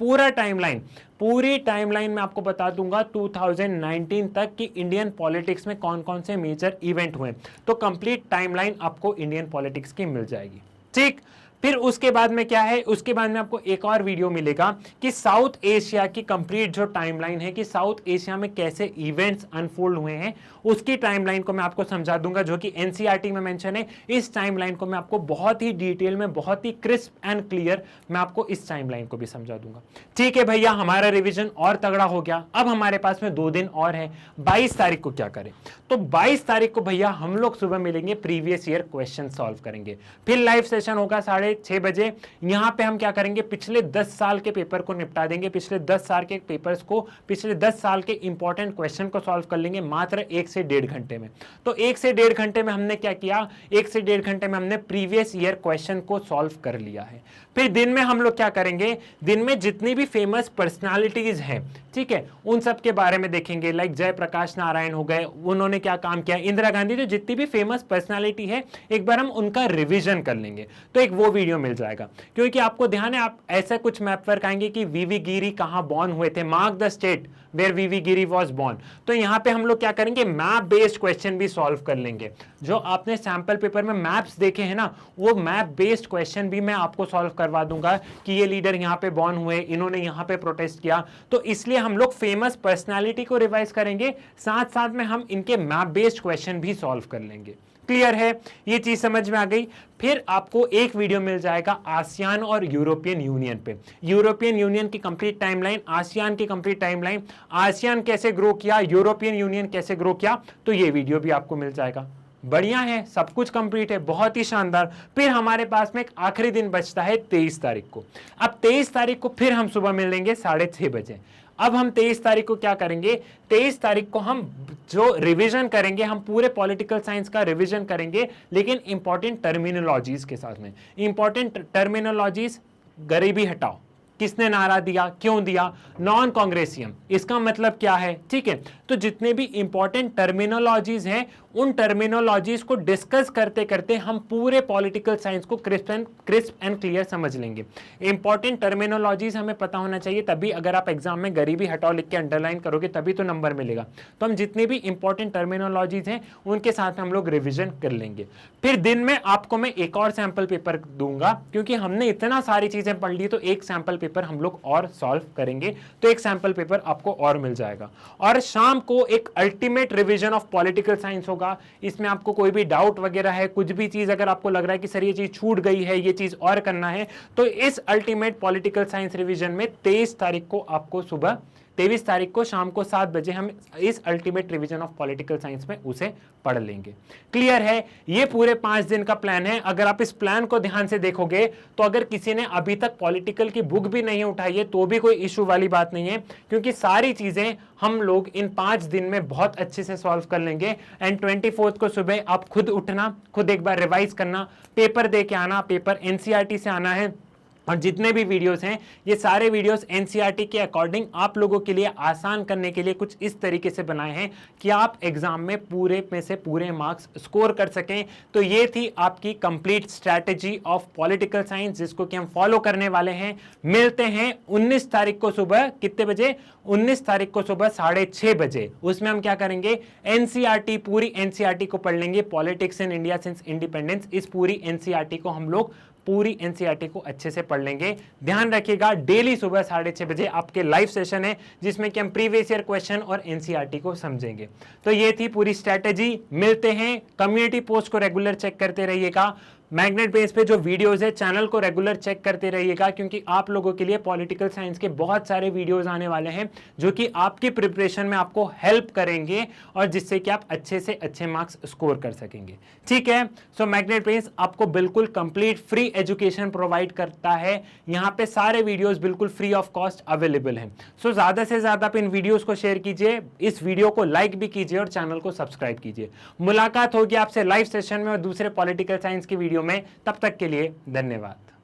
पूरी टाइमलाइन में आपको बता दूंगा 2019 तक कि इंडियन पॉलिटिक्स में कौन कौन से मेजर इवेंट हुए। तो कंप्लीट टाइमलाइन आपको इंडियन पॉलिटिक्स की मिल जाएगी। ठीक, फिर उसके बाद में क्या है, उसके बाद में आपको एक और वीडियो मिलेगा कि साउथ एशिया की कंप्लीट जो टाइमलाइन है कि साउथ एशिया में कैसे इवेंट्स अनफोल्ड हुए हैं, उसकी टाइमलाइन को मैं आपको समझा दूंगा, जो कि एनसीईआरटी में मेंशन है। इस टाइमलाइन को मैं आपको बहुत ही डिटेल में, बहुत ही क्रिस्प एंड क्लियर मैं आपको इस टाइमलाइन को भी समझा दूंगा। ठीक है भैया, हमारा रिवीजन और तगड़ा हो गया। अब हमारे पास में 2 दिन और है। 22 तारीख को क्या करें, तो 22 तारीख को भैया हम लोग सुबह मिलेंगे, प्रीवियस ईयर क्वेश्चन सॉल्व करेंगे। फिर लाइव सेशन होगा 6:30 बजे। यहां पे हम क्या करेंगे, पिछले 10 साल के पेपर को निपटा देंगे, पिछले 10 साल के पेपर्स को, पिछले 10 साल के इंपॉर्टेंट क्वेश्चन को सॉल्व कर लेंगे मात्र 1 से 1.5 घंटे में। तो 1 से 1.5 घंटे में हमने क्या किया, 1 से 1.5 घंटे में हमने प्रीवियस ईयर क्वेश्चन को सॉल्व कर लिया है। फिर दिन में हम लोग क्या करेंगे, दिन में जितनी भी फेमस पर्सनालिटीज हैं, ठीक है, उन सब के बारे में देखेंगे। लाइक जयप्रकाश नारायण हो गए, उन्होंने क्या काम किया, इंदिरा गांधी, जो जितनी भी फेमस पर्सनालिटी है एक बार हम उनका रिवीजन कर लेंगे। तो एक वो वीडियो मिल जाएगा, क्योंकि आपको ध्यान है, आप ऐसा कुछ मैप वर्क आएंगे कि वीवी गिरी कहां बॉर्न हुए थे, mark the state where V V Giri was born. तो यहां पे हम लोग क्या करेंगे, मैप बेस्ड क्वेश्चन भी सॉल्व कर लेंगे। जो आपने सैंपल पेपर में मैप्स देखे हैं ना, वो मैप बेस्ड क्वेश्चन भी मैं आपको सॉल्व करवा दूंगा कि ये लीडर यहां पे बॉर्न हुए, इन्होंने यहां पे प्रोटेस्ट किया। तो इसलिए हम लोग फेमस पर्सनालिटी को रिवाइज करेंगे, साथ साथ में हम इनके मैप बेस्ड क्वेश्चन भी सॉल्व कर लेंगे। क्लियर है, ये चीज समझ में आ गई। फिर आपको एक वीडियो मिल जाएगा आसियान और यूरोपियन यूनियन पे, यूरोपियन यूनियन की कंप्लीट टाइमलाइन, आसियान की कंप्लीट टाइमलाइन, आसियान कैसे ग्रो किया, यूरोपियन यूनियन कैसे ग्रो किया, तो ये वीडियो भी आपको मिल जाएगा। बढ़िया है, सब कुछ कंप्लीट है, बहुत ही शानदार। फिर हमारे पास में एक आखिरी दिन बचता है 23 तारीख को। अब 23 तारीख को फिर हम सुबह मिलेंगे 6:30 बजे। अब हम 23 तारीख को क्या करेंगे, 23 तारीख को हम जो रिवीजन करेंगे, हम पूरे पॉलिटिकल साइंस का रिवीजन करेंगे, लेकिन इंपॉर्टेंट टर्मिनोलॉजीज के साथ में। इंपॉर्टेंट टर्मिनोलॉजीज, गरीबी हटाओ, किसने नारा दिया, क्यों दिया, नॉन कांग्रेसियम, इसका मतलब क्या है, ठीक है। तो जितने भी इंपॉर्टेंट टर्मिनोलॉजीज हैं, उन टर्मिनोलॉजीज को डिस्कस करते करते हम पूरे पॉलिटिकल साइंस को क्रिस्प एंड क्लियर समझ लेंगे। इंपॉर्टेंट टर्मिनोलॉजीज हमें पता होना चाहिए, तभी अगर आप एग्जाम में गरीबी हटाओ लिख के अंडरलाइन करोगे तभी तो नंबर मिलेगा। तो हम जितने भी इंपॉर्टेंट टर्मिनोलॉजीज हैं उनके साथ हम लोग रिविजन कर लेंगे। फिर दिन में आपको मैं एक और सैंपल पेपर दूंगा, क्योंकि हमने इतना सारी चीजें पढ़ ली, तो एक सैंपल पेपर हम लोग और सॉल्व करेंगे। तो एक सैंपल पेपर आपको और मिल जाएगा। और शाम को एक ultimate revision of political science होगा। इसमें आपको कोई भी डाउट वगैरह है, कुछ भी चीज अगर आपको लग रहा है कि सर ये चीज छूट गई है, ये चीज और करना है, तो इस अल्टीमेट पॉलिटिकल साइंस रिवीजन में 23 तारीख को आपको सुबह, 23 तारीख को शाम को 7 बजे हम इस ultimate revision of political science में उसे पढ़ लेंगे। क्लियर है, ये पूरे 5 दिन का प्लान है। अगर आप इस प्लान को ध्यान से देखोगे तो अगर किसी ने अभी तक पॉलिटिकल की बुक भी नहीं उठाई है तो भी कोई इशू वाली बात नहीं है, क्योंकि सारी चीजें हम लोग इन 5 दिन में बहुत अच्छे से सॉल्व कर लेंगे। एंड 24 को सुबह आप खुद उठना, खुद एक बार रिवाइज करना, पेपर दे के आना, पेपर एनसीईआरटी से आना है। और जितने भी वीडियोस हैं, ये सारे वीडियोस एनसीईआरटी के अकॉर्डिंग आप लोगों के लिए आसान करने के लिए कुछ इस तरीके से बनाए हैं कि आप एग्जाम में पूरे में से पूरे मार्क्स स्कोर कर सकें। तो ये थी आपकी complete strategy of political science, जिसको कि हम फॉलो करने वाले हैं। मिलते हैं 19 तारीख को सुबह कितने बजे, 19 तारीख को सुबह 6:30 बजे। उसमें हम क्या करेंगे, एनसीईआरटी, पूरी एनसीईआरटी को पढ़ लेंगे, politics in India since independence. इस पूरी एनसीईआरटी को हम लोग पूरी एनसीईआरटी को अच्छे से पढ़ लेंगे। ध्यान रखिएगा, डेली सुबह 6:30 बजे आपके लाइव सेशन है जिसमें कि हम प्रीवियस ईयर क्वेश्चन और एनसीईआरटी को समझेंगे। तो ये थी पूरी स्ट्रेटेजी। मिलते हैं, कम्युनिटी पोस्ट को रेगुलर चेक करते रहिएगा, मैग्नेट बेस पे जो वीडियोस है चैनल को रेगुलर चेक करते रहिएगा, क्योंकि आप लोगों के लिए पॉलिटिकल साइंस के बहुत सारे वीडियोस आने वाले हैं जो कि आपकी प्रिपरेशन में आपको हेल्प करेंगे और जिससे कि आप अच्छे से अच्छे मार्क्स स्कोर कर सकेंगे। ठीक है, सो मैग्नेट बेस आपको बिल्कुल कंप्लीट फ्री एजुकेशन प्रोवाइड करता है। यहाँ पे सारे वीडियोस बिल्कुल फ्री ऑफ कॉस्ट अवेलेबल हैं। सो ज्यादा से ज्यादा आप इन वीडियोस को शेयर कीजिए, इस वीडियो को लाइक भी कीजिए और चैनल को सब्सक्राइब कीजिए। मुलाकात होगी आपसे लाइव सेशन में और दूसरे पॉलिटिकल साइंस की वीडियो में। तब तक के लिए धन्यवाद।